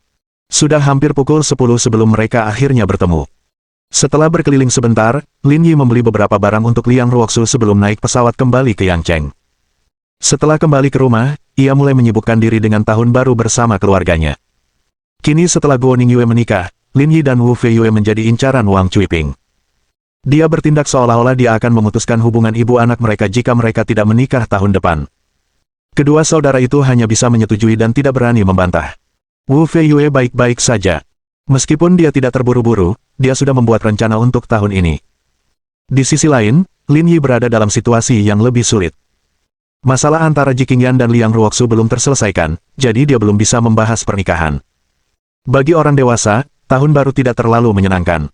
Sudah hampir pukul 10 sebelum mereka akhirnya bertemu. Setelah berkeliling sebentar, Lin Yi membeli beberapa barang untuk Liang Ruoksu sebelum naik pesawat kembali ke Yangcheng. Setelah kembali ke rumah, ia mulai menyibukkan diri dengan tahun baru bersama keluarganya. Kini setelah Guo Ningyue menikah, Lin Yi dan Wu Feiyue menjadi incaran Wang Cuiping. Dia bertindak seolah-olah dia akan memutuskan hubungan ibu anak mereka jika mereka tidak menikah tahun depan. Kedua saudara itu hanya bisa menyetujui dan tidak berani membantah. Wu Feiyue baik-baik saja. Meskipun dia tidak terburu-buru, dia sudah membuat rencana untuk tahun ini. Di sisi lain, Lin Yi berada dalam situasi yang lebih sulit. Masalah antara Ji Qingyan dan Liang Ruoksu belum terselesaikan, jadi dia belum bisa membahas pernikahan. Bagi orang dewasa, tahun baru tidak terlalu menyenangkan.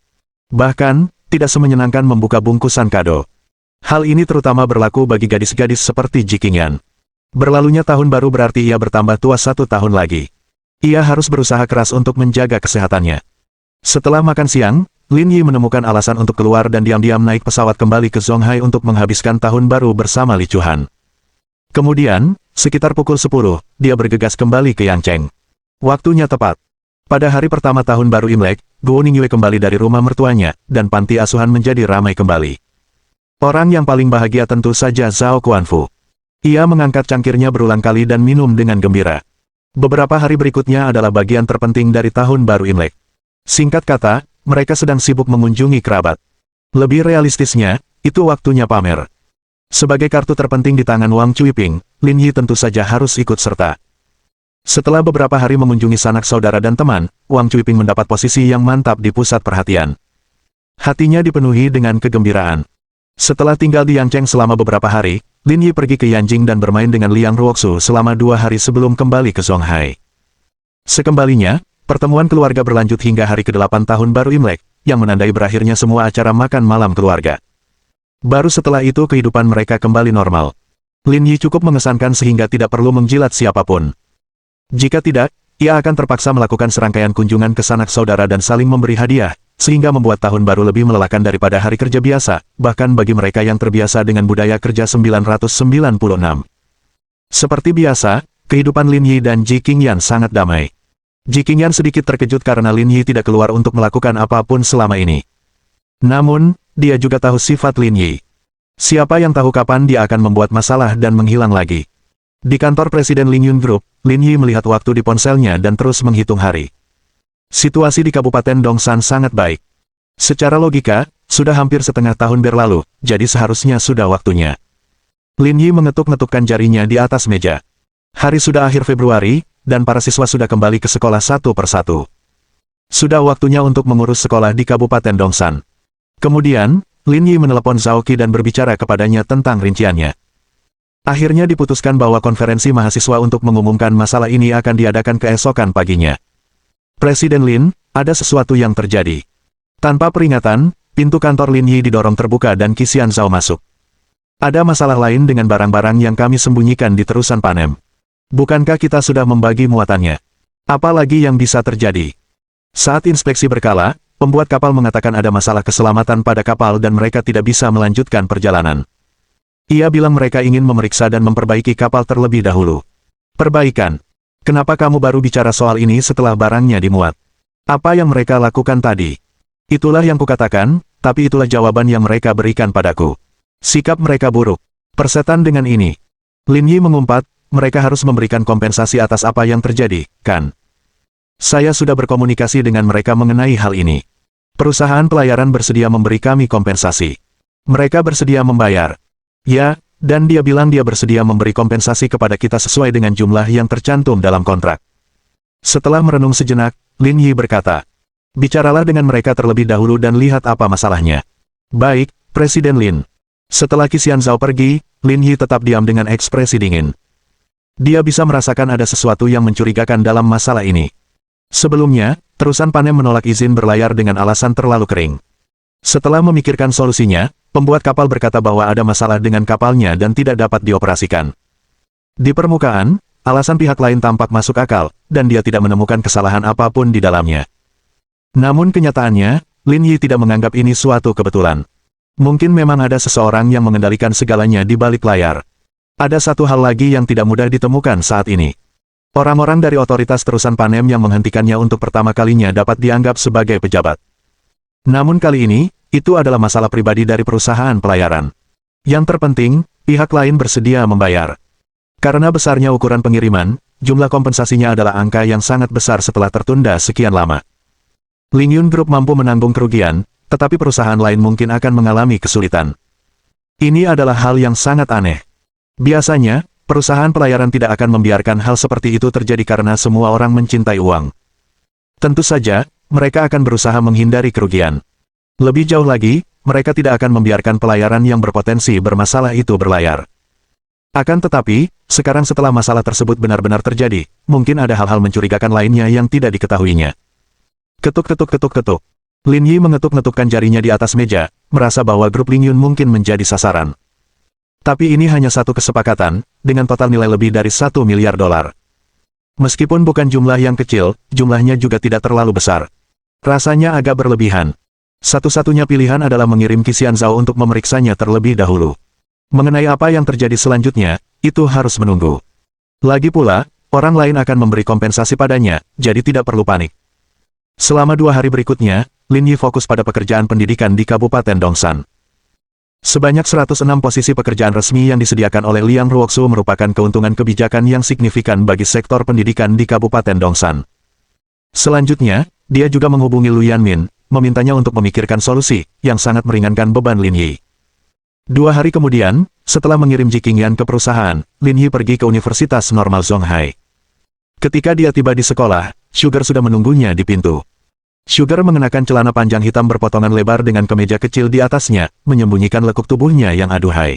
Bahkan, tidak semenyenangkan membuka bungkusan kado. Hal ini terutama berlaku bagi gadis-gadis seperti Ji Qingyan. Berlalunya tahun baru berarti ia bertambah tua 1 tahun lagi. Ia harus berusaha keras untuk menjaga kesehatannya. Setelah makan siang, Lin Yi menemukan alasan untuk keluar dan diam-diam naik pesawat kembali ke Zonghai untuk menghabiskan tahun baru bersama Li Chuhan. Kemudian, sekitar pukul 10, dia bergegas kembali ke Yangcheng. Waktunya tepat. Pada hari pertama tahun baru Imlek, Guo Ningyue kembali dari rumah mertuanya, dan panti asuhan menjadi ramai kembali. Orang yang paling bahagia tentu saja Zhao Guanfu. Ia mengangkat cangkirnya berulang kali dan minum dengan gembira. Beberapa hari berikutnya adalah bagian terpenting dari Tahun Baru Imlek. Singkat kata, mereka sedang sibuk mengunjungi kerabat. Lebih realistisnya, itu waktunya pamer. Sebagai kartu terpenting di tangan Wang Cuiping, Lin Yi tentu saja harus ikut serta. Setelah beberapa hari mengunjungi sanak saudara dan teman, Wang Cuiping mendapat posisi yang mantap di pusat perhatian. Hatinya dipenuhi dengan kegembiraan. Setelah tinggal di Yangcheng selama beberapa hari, Lin Yi pergi ke Yanjing dan bermain dengan Liang Ruoxu selama 2 hari sebelum kembali ke Zonghai. Sekembalinya, pertemuan keluarga berlanjut hingga hari ke-8 Tahun Baru Imlek, yang menandai berakhirnya semua acara makan malam keluarga. Baru setelah itu kehidupan mereka kembali normal. Lin Yi cukup mengesankan sehingga tidak perlu menjilat siapapun. Jika tidak, ia akan terpaksa melakukan serangkaian kunjungan ke sanak saudara dan saling memberi hadiah, sehingga membuat tahun baru lebih melelahkan daripada hari kerja biasa, bahkan bagi mereka yang terbiasa dengan budaya kerja 996. Seperti biasa, kehidupan Lin Yi dan Ji Qingyan sangat damai. Ji Qingyan sedikit terkejut karena Lin Yi tidak keluar untuk melakukan apapun selama ini. Namun, dia juga tahu sifat Lin Yi. Siapa yang tahu kapan dia akan membuat masalah dan menghilang lagi. Di kantor Presiden Lingyun Group, Lin Yi melihat waktu di ponselnya dan terus menghitung hari. Situasi di Kabupaten Dongsan sangat baik. Secara logika, sudah hampir setengah tahun berlalu, jadi seharusnya sudah waktunya. Lin Yi mengetuk-ngetukkan jarinya di atas meja. Hari sudah akhir Februari, dan para siswa sudah kembali ke sekolah satu persatu. Sudah waktunya untuk mengurus sekolah di Kabupaten Dongsan. Kemudian, Lin Yi menelepon Zhao Qi dan berbicara kepadanya tentang rinciannya. Akhirnya diputuskan bahwa konferensi mahasiswa untuk mengumumkan masalah ini akan diadakan keesokan paginya. Presiden Lin, ada sesuatu yang terjadi. Tanpa peringatan, pintu kantor Lin Yi didorong terbuka dan Qi Xianzhao masuk. Ada masalah lain dengan barang-barang yang kami sembunyikan di terusan Panem. Bukankah kita sudah membagi muatannya? Apalagi yang bisa terjadi? Saat inspeksi berkala, pembuat kapal mengatakan ada masalah keselamatan pada kapal dan mereka tidak bisa melanjutkan perjalanan. Ia bilang mereka ingin memeriksa dan memperbaiki kapal terlebih dahulu. Perbaikan. Kenapa kamu baru bicara soal ini setelah barangnya dimuat? Apa yang mereka lakukan tadi? Itulah yang kukatakan, tapi itulah jawaban yang mereka berikan padaku. Sikap mereka buruk. Persetan dengan ini. Lin Yi mengumpat, mereka harus memberikan kompensasi atas apa yang terjadi, kan? Saya sudah berkomunikasi dengan mereka mengenai hal ini. Perusahaan pelayaran bersedia memberi kami kompensasi. Mereka bersedia membayar. Ya, dan dia bilang dia bersedia memberi kompensasi kepada kita sesuai dengan jumlah yang tercantum dalam kontrak. Setelah merenung sejenak, Lin Yi berkata, bicaralah dengan mereka terlebih dahulu dan lihat apa masalahnya. Baik, Presiden Lin. Setelah Qi Xianzhao pergi, Lin Yi tetap diam dengan ekspresi dingin. Dia bisa merasakan ada sesuatu yang mencurigakan dalam masalah ini. Sebelumnya, terusan Panem menolak izin berlayar dengan alasan terlalu kering. Setelah memikirkan solusinya, pembuat kapal berkata bahwa ada masalah dengan kapalnya dan tidak dapat dioperasikan. Di permukaan, alasan pihak lain tampak masuk akal, dan dia tidak menemukan kesalahan apapun di dalamnya. Namun kenyataannya, Lin Yi tidak menganggap ini suatu kebetulan. Mungkin memang ada seseorang yang mengendalikan segalanya di balik layar. Ada satu hal lagi yang tidak mudah ditemukan saat ini. Orang-orang dari otoritas terusan Panem yang menghentikannya untuk pertama kalinya dapat dianggap sebagai pejabat. Namun kali ini, itu adalah masalah pribadi dari perusahaan pelayaran. Yang terpenting, pihak lain bersedia membayar. Karena besarnya ukuran pengiriman, jumlah kompensasinya adalah angka yang sangat besar setelah tertunda sekian lama. Lingyun Group mampu menanggung kerugian, tetapi perusahaan lain mungkin akan mengalami kesulitan. Ini adalah hal yang sangat aneh. Biasanya, perusahaan pelayaran tidak akan membiarkan hal seperti itu terjadi karena semua orang mencintai uang. Tentu saja, mereka akan berusaha menghindari kerugian. Lebih jauh lagi, mereka tidak akan membiarkan pelayaran yang berpotensi bermasalah itu berlayar. Akan tetapi, sekarang setelah masalah tersebut benar-benar terjadi, mungkin ada hal-hal mencurigakan lainnya yang tidak diketahuinya. Ketuk-ketuk-ketuk-ketuk. Lin Yi mengetuk-ngetukkan jarinya di atas meja, merasa bahwa grup Lingyun mungkin menjadi sasaran. Tapi ini hanya satu kesepakatan, dengan total nilai lebih dari $1 miliar. Meskipun bukan jumlah yang kecil, jumlahnya juga tidak terlalu besar. Rasanya agak berlebihan. Satu-satunya pilihan adalah mengirim Qi Xianzhao untuk memeriksanya terlebih dahulu. Mengenai apa yang terjadi selanjutnya, itu harus menunggu. Lagi pula, orang lain akan memberi kompensasi padanya, jadi tidak perlu panik. Selama 2 hari berikutnya, Lin Yi fokus pada pekerjaan pendidikan di Kabupaten Dongsan. Sebanyak 106 posisi pekerjaan resmi yang disediakan oleh Liang Ruoksu merupakan keuntungan kebijakan yang signifikan bagi sektor pendidikan di Kabupaten Dongsan. Selanjutnya, dia juga menghubungi Lu Yanmin, memintanya untuk memikirkan solusi yang sangat meringankan beban Lin Yi. 2 hari kemudian, setelah mengirim Ji Qingyan ke perusahaan, Lin Yi pergi ke Universitas Normal Zonghai. Ketika dia tiba di sekolah, Sugar sudah menunggunya di pintu. Sugar mengenakan celana panjang hitam berpotongan lebar dengan kemeja kecil di atasnya, menyembunyikan lekuk tubuhnya yang aduhai.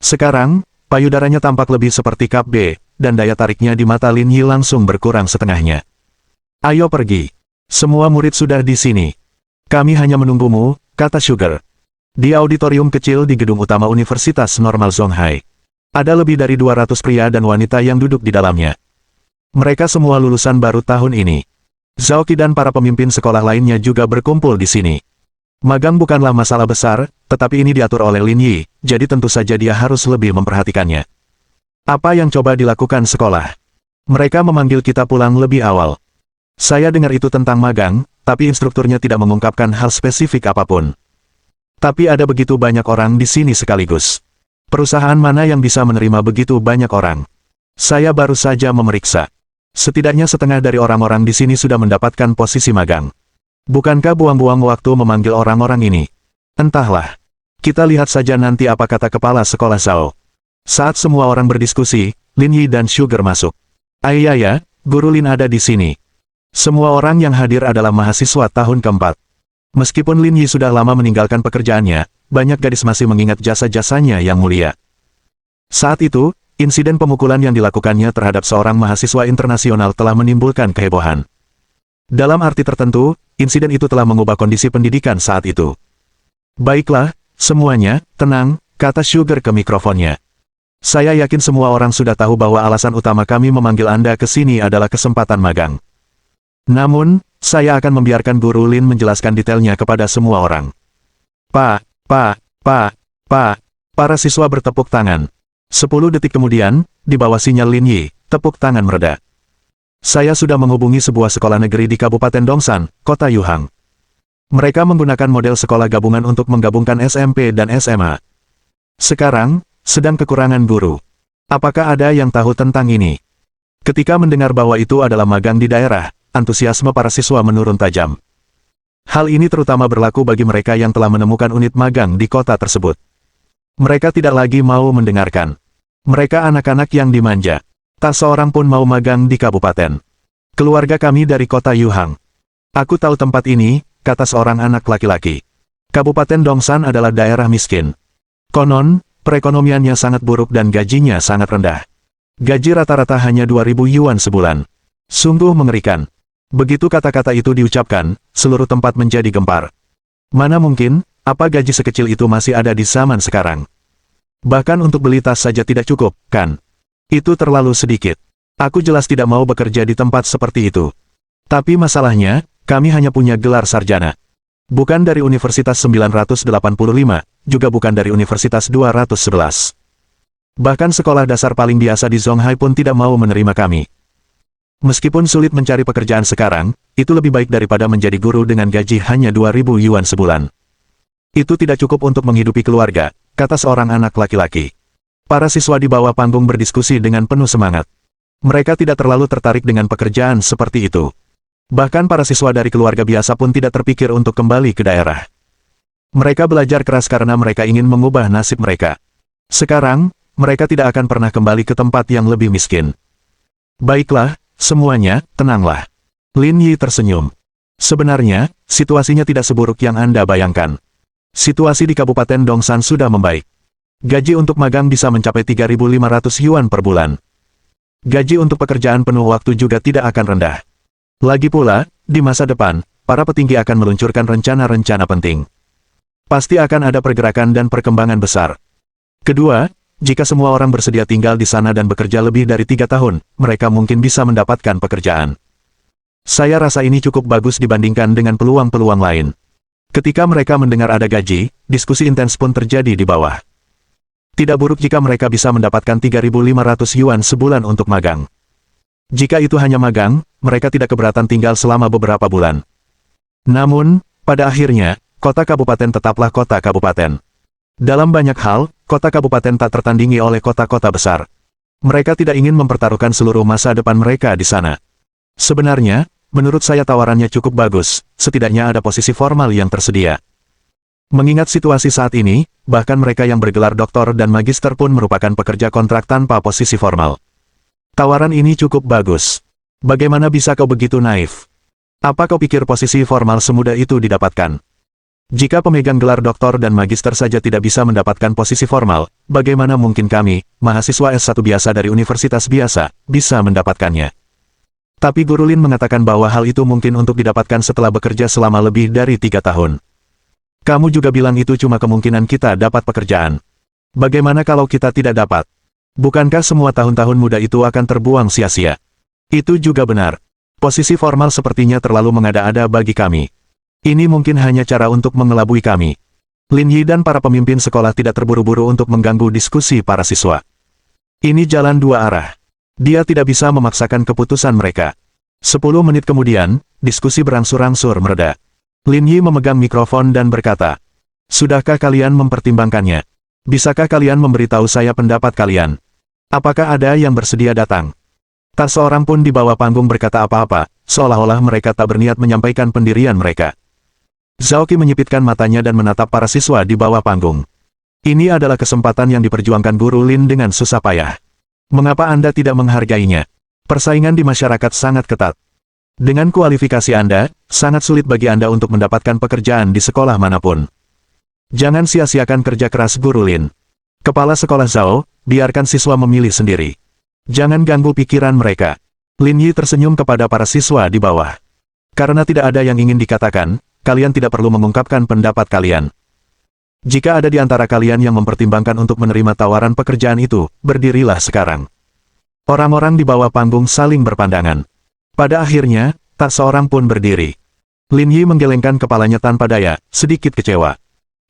Sekarang, payudaranya tampak lebih seperti cup B, dan daya tariknya di mata Lin Yi langsung berkurang setengahnya. Ayo pergi. Semua murid sudah di sini. Kami hanya menunggumu, kata Sugar. Di auditorium kecil di gedung utama Universitas Normal Zonghai. Ada lebih dari 200 pria dan wanita yang duduk di dalamnya. Mereka semua lulusan baru tahun ini. Zhao Qi dan para pemimpin sekolah lainnya juga berkumpul di sini. Magang bukanlah masalah besar, tetapi ini diatur oleh Lin Yi, jadi tentu saja dia harus lebih memperhatikannya. Apa yang coba dilakukan sekolah? Mereka memanggil kita pulang lebih awal. Saya dengar itu tentang magang, tapi instrukturnya tidak mengungkapkan hal spesifik apapun. Tapi ada begitu banyak orang di sini sekaligus. Perusahaan mana yang bisa menerima begitu banyak orang? Saya baru saja memeriksa. Setidaknya setengah dari orang-orang di sini sudah mendapatkan posisi magang. Bukankah buang-buang waktu memanggil orang-orang ini? Entahlah. Kita lihat saja nanti apa kata kepala sekolah Zhao. Saat semua orang berdiskusi, Lin Yi dan Sugar masuk. Ayaya, Guru Lin ada di sini. Semua orang yang hadir adalah mahasiswa tahun keempat. Meskipun Lin Yi sudah lama meninggalkan pekerjaannya, banyak gadis masih mengingat jasa-jasanya yang mulia. Saat itu, insiden pemukulan yang dilakukannya terhadap seorang mahasiswa internasional telah menimbulkan kehebohan. Dalam arti tertentu, insiden itu telah mengubah kondisi pendidikan saat itu. Baiklah, semuanya, tenang, kata Sugar ke mikrofonnya. Saya yakin semua orang sudah tahu bahwa alasan utama kami memanggil Anda ke sini adalah kesempatan magang. Namun, saya akan membiarkan Guru Lin menjelaskan detailnya kepada semua orang. Pak, para siswa bertepuk tangan. 10 detik kemudian, di bawah sinyal Lin Yi, tepuk tangan mereda. Saya sudah menghubungi sebuah sekolah negeri di Kabupaten Dongsan, Kota Yuhang. Mereka menggunakan model sekolah gabungan untuk menggabungkan SMP dan SMA. Sekarang, sedang kekurangan guru. Apakah ada yang tahu tentang ini? Ketika mendengar bahwa itu adalah magang di daerah, antusiasme para siswa menurun tajam. Hal ini terutama berlaku bagi mereka yang telah menemukan unit magang di kota tersebut. Mereka tidak lagi mau mendengarkan. Mereka anak-anak yang dimanja. Tak seorang pun mau magang di kabupaten. Keluarga kami dari kota Yuhang. Aku tahu tempat ini, kata seorang anak laki-laki. Kabupaten Dongsan adalah daerah miskin. Konon, perekonomiannya sangat buruk dan gajinya sangat rendah. Gaji rata-rata hanya 2.000 yuan sebulan. Sungguh mengerikan. Begitu kata-kata itu diucapkan, seluruh tempat menjadi gempar. Mana mungkin, apa gaji sekecil itu masih ada di zaman sekarang? Bahkan untuk beli tas saja tidak cukup, kan? Itu terlalu sedikit. Aku jelas tidak mau bekerja di tempat seperti itu. Tapi masalahnya, kami hanya punya gelar sarjana. Bukan dari Universitas 985, juga bukan dari Universitas 211. Bahkan sekolah dasar paling biasa di Zonghai pun tidak mau menerima kami. Meskipun sulit mencari pekerjaan sekarang, itu lebih baik daripada menjadi guru dengan gaji hanya 2.000 yuan sebulan. Itu tidak cukup untuk menghidupi keluarga, kata seorang anak laki-laki. Para siswa di bawah panggung berdiskusi dengan penuh semangat. Mereka tidak terlalu tertarik dengan pekerjaan seperti itu. Bahkan para siswa dari keluarga biasa pun tidak terpikir untuk kembali ke daerah. Mereka belajar keras karena mereka ingin mengubah nasib mereka. Sekarang, mereka tidak akan pernah kembali ke tempat yang lebih miskin. Baiklah, semuanya, tenanglah. Lin Yi tersenyum. Sebenarnya, situasinya tidak seburuk yang Anda bayangkan. Situasi di Kabupaten Dongsan sudah membaik. Gaji untuk magang bisa mencapai 3.500 yuan per bulan. Gaji untuk pekerjaan penuh waktu juga tidak akan rendah. Lagi pula, di masa depan, para petinggi akan meluncurkan rencana-rencana penting. Pasti akan ada pergerakan dan perkembangan besar. Kedua, jika semua orang bersedia tinggal di sana dan bekerja lebih dari 3 tahun, mereka mungkin bisa mendapatkan pekerjaan. Saya rasa ini cukup bagus dibandingkan dengan peluang-peluang lain. Ketika mereka mendengar ada gaji, diskusi intens pun terjadi di bawah. Tidak buruk jika mereka bisa mendapatkan 3.500 yuan sebulan untuk magang. Jika itu hanya magang, mereka tidak keberatan tinggal selama beberapa bulan. Namun, pada akhirnya, kota kabupaten tetaplah kota kabupaten. Dalam banyak hal, kota kabupaten tak tertandingi oleh kota-kota besar. Mereka tidak ingin mempertaruhkan seluruh masa depan mereka di sana. Sebenarnya, menurut saya tawarannya cukup bagus, setidaknya ada posisi formal yang tersedia. Mengingat situasi saat ini, bahkan mereka yang bergelar doktor dan magister pun merupakan pekerja kontrak tanpa posisi formal. Tawaran ini cukup bagus. Bagaimana bisa kau begitu naif? Apa kau pikir posisi formal semudah itu didapatkan? Jika pemegang gelar doktor dan magister saja tidak bisa mendapatkan posisi formal, bagaimana mungkin kami, mahasiswa S1 biasa dari universitas biasa, bisa mendapatkannya? Tapi Guru Lin mengatakan bahwa hal itu mungkin untuk didapatkan setelah bekerja selama lebih dari 3 tahun. Kamu juga bilang itu cuma kemungkinan kita dapat pekerjaan. Bagaimana kalau kita tidak dapat? Bukankah semua tahun-tahun muda itu akan terbuang sia-sia? Itu juga benar. Posisi formal sepertinya terlalu mengada-ada bagi kami. Ini mungkin hanya cara untuk mengelabui kami. Lin Yi dan para pemimpin sekolah tidak terburu-buru untuk mengganggu diskusi para siswa. Ini jalan dua arah. Dia tidak bisa memaksakan keputusan mereka. 10 menit kemudian, diskusi berangsur-angsur mereda. Lin Yi memegang mikrofon dan berkata, "Sudahkah kalian mempertimbangkannya? Bisakah kalian memberitahu saya pendapat kalian? Apakah ada yang bersedia datang?" Tak seorang pun di bawah panggung berkata apa-apa, seolah-olah mereka tak berniat menyampaikan pendirian mereka. Zhao Qi menyipitkan matanya dan menatap para siswa di bawah panggung. Ini adalah kesempatan yang diperjuangkan Guru Lin dengan susah payah. Mengapa Anda tidak menghargainya? Persaingan di masyarakat sangat ketat. Dengan kualifikasi Anda, sangat sulit bagi Anda untuk mendapatkan pekerjaan di sekolah manapun. Jangan sia-siakan kerja keras Guru Lin. Kepala sekolah Zhao, biarkan siswa memilih sendiri. Jangan ganggu pikiran mereka. Lin Yi tersenyum kepada para siswa di bawah. Karena tidak ada yang ingin dikatakan, kalian tidak perlu mengungkapkan pendapat kalian. Jika ada di antara kalian yang mempertimbangkan untuk menerima tawaran pekerjaan itu, berdirilah sekarang. Orang-orang di bawah panggung saling berpandangan. Pada akhirnya, tak seorang pun berdiri. Lin Yi menggelengkan kepalanya tanpa daya, sedikit kecewa.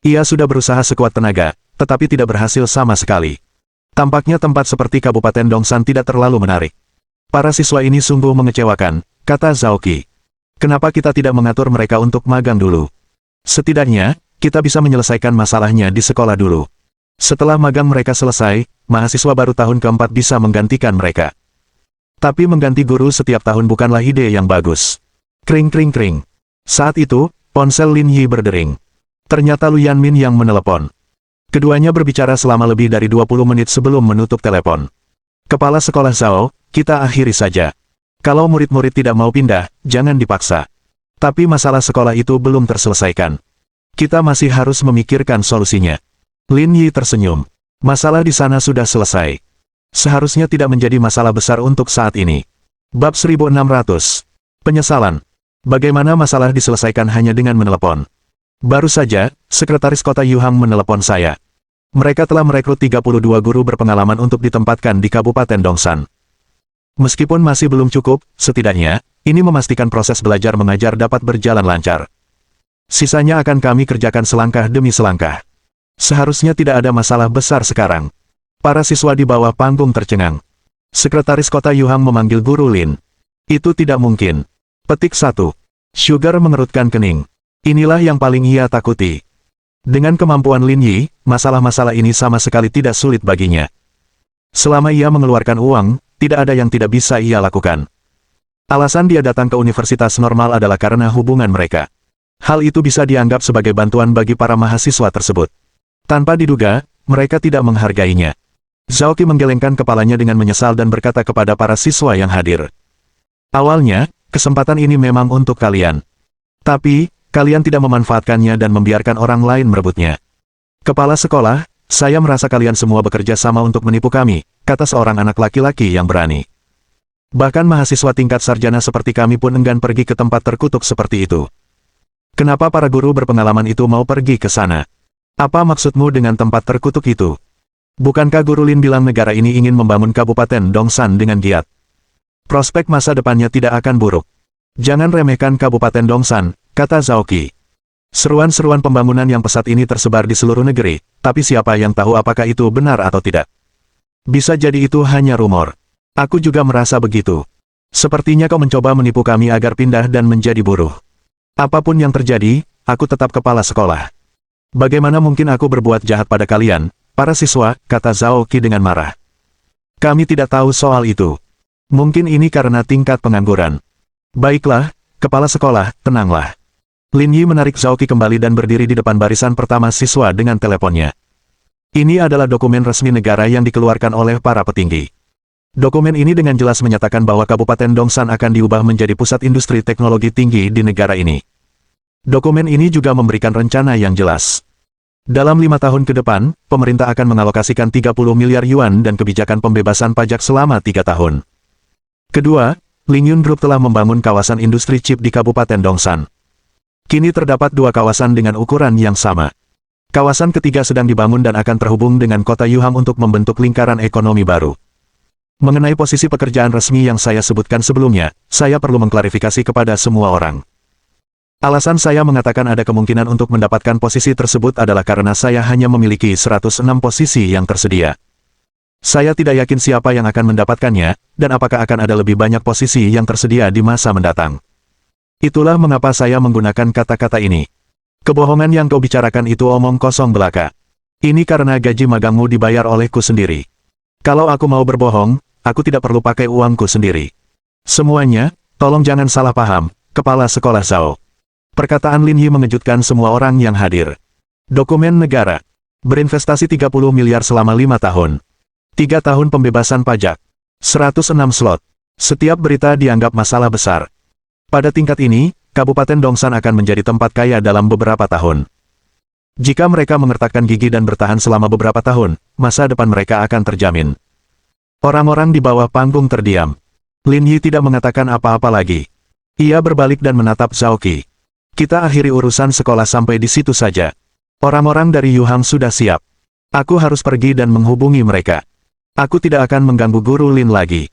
Ia sudah berusaha sekuat tenaga, tetapi tidak berhasil sama sekali. Tampaknya tempat seperti Kabupaten Dongsan tidak terlalu menarik. Para siswa ini sungguh mengecewakan, kata Zhao Qi. Kenapa kita tidak mengatur mereka untuk magang dulu? Setidaknya, kita bisa menyelesaikan masalahnya di sekolah dulu. Setelah magang mereka selesai, mahasiswa baru tahun keempat bisa menggantikan mereka. Tapi mengganti guru setiap tahun bukanlah ide yang bagus. Kring kring kring. Saat itu, ponsel Lin Yi berdering. Ternyata Lu Yanmin yang menelepon. Keduanya berbicara selama lebih dari 20 menit sebelum menutup telepon. Kepala sekolah Zhao, kita akhiri saja. Kalau murid-murid tidak mau pindah, jangan dipaksa. Tapi masalah sekolah itu belum terselesaikan. Kita masih harus memikirkan solusinya. Lin Yi tersenyum. Masalah di sana sudah selesai. Seharusnya tidak menjadi masalah besar untuk saat ini. Bab 1600. Penyesalan. Bagaimana masalah diselesaikan hanya dengan menelepon? Baru saja, Sekretaris Kota Yuhang menelepon saya. Mereka telah merekrut 32 guru berpengalaman untuk ditempatkan di Kabupaten Dongsan. Meskipun masih belum cukup, setidaknya, ini memastikan proses belajar mengajar dapat berjalan lancar. Sisanya akan kami kerjakan selangkah demi selangkah. Seharusnya tidak ada masalah besar sekarang. Para siswa di bawah panggung tercengang. Sekretaris Kota Yuhang memanggil Guru Lin. Itu tidak mungkin. Petik 1. Sugar mengerutkan kening. Inilah yang paling ia takuti. Dengan kemampuan Lin Yi, masalah-masalah ini sama sekali tidak sulit baginya. Selama ia mengeluarkan uang, tidak ada yang tidak bisa ia lakukan. Alasan dia datang ke universitas normal adalah karena hubungan mereka. Hal itu bisa dianggap sebagai bantuan bagi para mahasiswa tersebut. Tanpa diduga, mereka tidak menghargainya. Zhao Qi menggelengkan kepalanya dengan menyesal dan berkata kepada para siswa yang hadir. Awalnya, kesempatan ini memang untuk kalian. Tapi, kalian tidak memanfaatkannya dan membiarkan orang lain merebutnya. Kepala sekolah, saya merasa kalian semua bekerja sama untuk menipu kami, kata seorang anak laki-laki yang berani. Bahkan mahasiswa tingkat sarjana seperti kami pun enggan pergi ke tempat terkutuk seperti itu. Kenapa para guru berpengalaman itu mau pergi ke sana? Apa maksudmu dengan tempat terkutuk itu? Bukankah Guru Lin bilang negara ini ingin membangun Kabupaten Dongsan dengan giat? Prospek masa depannya tidak akan buruk. Jangan remehkan Kabupaten Dongsan, kata Zhao Qi. Seruan-seruan pembangunan yang pesat ini tersebar di seluruh negeri, tapi siapa yang tahu apakah itu benar atau tidak? Bisa jadi itu hanya rumor. Aku juga merasa begitu. Sepertinya kau mencoba menipu kami agar pindah dan menjadi buruh. Apapun yang terjadi, aku tetap kepala sekolah. Bagaimana mungkin aku berbuat jahat pada kalian, para siswa, kata Zhao Qi dengan marah. Kami tidak tahu soal itu. Mungkin ini karena tingkat pengangguran. Baiklah, kepala sekolah, tenanglah. Lin Yi menarik Zhao Qi kembali dan berdiri di depan barisan pertama siswa dengan teleponnya. Ini adalah dokumen resmi negara yang dikeluarkan oleh para petinggi. Dokumen ini dengan jelas menyatakan bahwa Kabupaten Dongsan akan diubah menjadi pusat industri teknologi tinggi di negara ini. Dokumen ini juga memberikan rencana yang jelas. Dalam 5 tahun ke depan, pemerintah akan mengalokasikan 30 miliar yuan dan kebijakan pembebasan pajak selama 3 tahun. Kedua, Lingyun Group telah membangun kawasan industri chip di Kabupaten Dongsan. Kini terdapat 2 kawasan dengan ukuran yang sama. Kawasan ketiga sedang dibangun dan akan terhubung dengan kota Yuhang untuk membentuk lingkaran ekonomi baru. Mengenai posisi pekerjaan resmi yang saya sebutkan sebelumnya, saya perlu mengklarifikasi kepada semua orang. Alasan saya mengatakan ada kemungkinan untuk mendapatkan posisi tersebut adalah karena saya hanya memiliki 106 posisi yang tersedia. Saya tidak yakin siapa yang akan mendapatkannya, dan apakah akan ada lebih banyak posisi yang tersedia di masa mendatang. Itulah mengapa saya menggunakan kata-kata ini. Kebohongan yang kau bicarakan itu omong kosong belaka. Ini karena gaji magangmu dibayar olehku sendiri. Kalau aku mau berbohong, aku tidak perlu pakai uangku sendiri. Semuanya, tolong jangan salah paham, kepala sekolah Zhao. Perkataan Lin Yi mengejutkan semua orang yang hadir. Dokumen negara. Berinvestasi 30 miliar selama 5 tahun. 3 tahun pembebasan pajak. 106 slot. Setiap berita dianggap masalah besar. Pada tingkat ini, Kabupaten Dongsan akan menjadi tempat kaya dalam beberapa tahun. Jika mereka mengertakkan gigi dan bertahan selama beberapa tahun, masa depan mereka akan terjamin. Orang-orang di bawah panggung terdiam. Lin Yi tidak mengatakan apa-apa lagi. Ia berbalik dan menatap Zhao Qi. Kita akhiri urusan sekolah sampai di situ saja. Orang-orang dari Yuhang sudah siap. Aku harus pergi dan menghubungi mereka. Aku tidak akan mengganggu guru Lin lagi.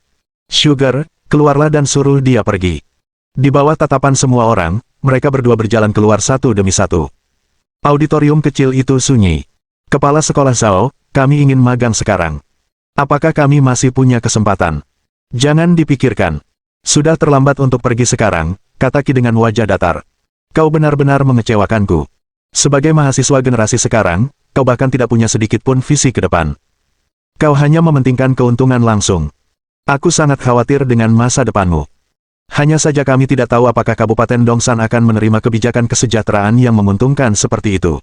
Sugar, keluarlah dan suruh dia pergi. Di bawah tatapan semua orang, mereka berdua berjalan keluar satu demi satu. Auditorium kecil itu sunyi. Kepala sekolah Zhao, kami ingin magang sekarang. Apakah kami masih punya kesempatan? Jangan dipikirkan. Sudah terlambat untuk pergi sekarang, kata Qi dengan wajah datar. Kau benar-benar mengecewakanku. Sebagai mahasiswa generasi sekarang, kau bahkan tidak punya sedikit pun visi ke depan. Kau hanya mementingkan keuntungan langsung. Aku sangat khawatir dengan masa depanmu. Hanya saja kami tidak tahu apakah Kabupaten Dongsan akan menerima kebijakan kesejahteraan yang menguntungkan seperti itu.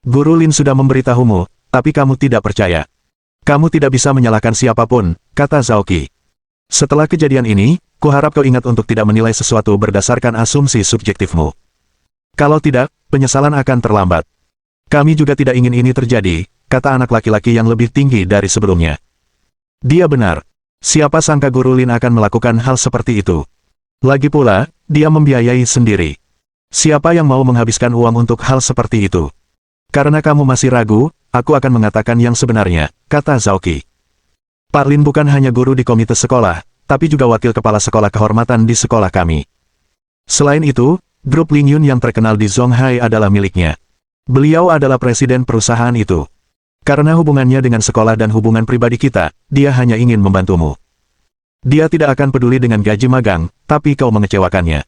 Guru Lin sudah memberitahumu, tapi kamu tidak percaya. Kamu tidak bisa menyalahkan siapapun, kata Zhao Qi. Setelah kejadian ini, kuharap kau ingat untuk tidak menilai sesuatu berdasarkan asumsi subjektifmu. Kalau tidak, penyesalan akan terlambat. Kami juga tidak ingin ini terjadi, kata anak laki-laki yang lebih tinggi dari sebelumnya. Dia benar. Siapa sangka guru Lin akan melakukan hal seperti itu. Lagi pula, dia membiayai sendiri. Siapa yang mau menghabiskan uang untuk hal seperti itu? Karena kamu masih ragu, aku akan mengatakan yang sebenarnya, kata Zhao Qi. Pak Lin bukan hanya guru di komite sekolah, tapi juga wakil kepala sekolah kehormatan di sekolah kami. Selain itu, grup Lingyun yang terkenal di Zonghai adalah miliknya. Beliau adalah presiden perusahaan itu. Karena hubungannya dengan sekolah dan hubungan pribadi kita, dia hanya ingin membantumu. Dia tidak akan peduli dengan gaji magang, tapi kau mengecewakannya.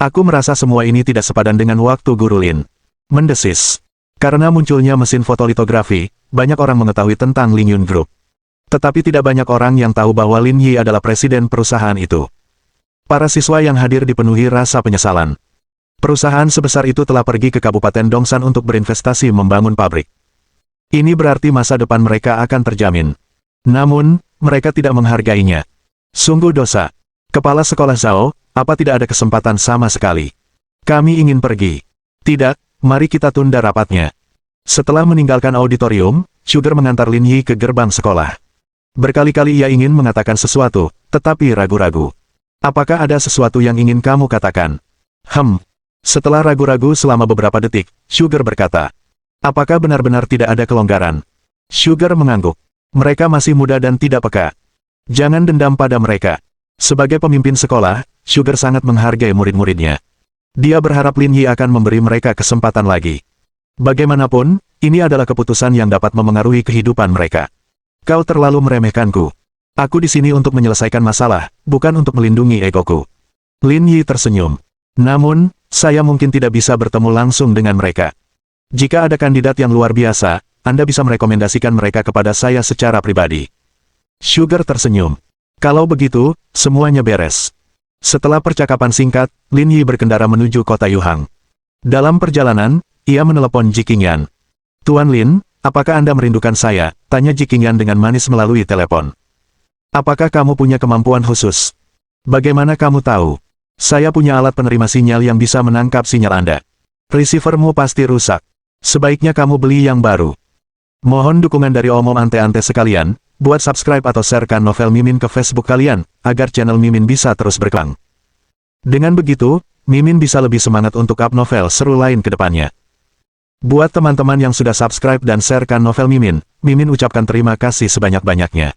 Aku merasa semua ini tidak sepadan dengan waktu guru Lin. Mendesis. Karena munculnya mesin fotolitografi, banyak orang mengetahui tentang Lingyun Group. Tetapi tidak banyak orang yang tahu bahwa Lin Yi adalah presiden perusahaan itu. Para siswa yang hadir dipenuhi rasa penyesalan. Perusahaan sebesar itu telah pergi ke Kabupaten Dongsan untuk berinvestasi membangun pabrik. Ini berarti masa depan mereka akan terjamin. Namun, mereka tidak menghargainya. Sungguh dosa. Kepala sekolah Zhao, apa tidak ada kesempatan sama sekali? Kami ingin pergi. Tidak, mari kita tunda rapatnya. Setelah meninggalkan auditorium, Sugar mengantar Lin Yi ke gerbang sekolah. Berkali-kali ia ingin mengatakan sesuatu, tetapi ragu-ragu. Apakah ada sesuatu yang ingin kamu katakan? Setelah ragu-ragu selama beberapa detik, Sugar berkata, apakah benar-benar tidak ada kelonggaran? Sugar mengangguk. Mereka masih muda dan tidak peka. Jangan dendam pada mereka. Sebagai pemimpin sekolah, Sugar sangat menghargai murid-muridnya. Dia berharap Lin Yi akan memberi mereka kesempatan lagi. Bagaimanapun, ini adalah keputusan yang dapat memengaruhi kehidupan mereka. Kau terlalu meremehkanku. Aku di sini untuk menyelesaikan masalah, bukan untuk melindungi egoku. Lin Yi tersenyum. Namun, saya mungkin tidak bisa bertemu langsung dengan mereka. Jika ada kandidat yang luar biasa, Anda bisa merekomendasikan mereka kepada saya secara pribadi. Sugar tersenyum. Kalau begitu, semuanya beres. Setelah percakapan singkat, Lin Yi berkendara menuju kota Yuhang. Dalam perjalanan, ia menelepon Ji Qingyan. Tuan Lin, apakah Anda merindukan saya? Tanya Ji Qingyan dengan manis melalui telepon. Apakah kamu punya kemampuan khusus? Bagaimana kamu tahu? Saya punya alat penerima sinyal yang bisa menangkap sinyal Anda. Receivermu pasti rusak. Sebaiknya kamu beli yang baru. Mohon dukungan dari omom ante-ante sekalian. Buat subscribe atau sharekan novel Mimin ke Facebook kalian, agar channel Mimin bisa terus berkembang. Dengan begitu, Mimin bisa lebih semangat untuk up novel seru lain ke depannya. Buat teman-teman yang sudah subscribe dan sharekan novel Mimin, Mimin ucapkan terima kasih sebanyak-banyaknya.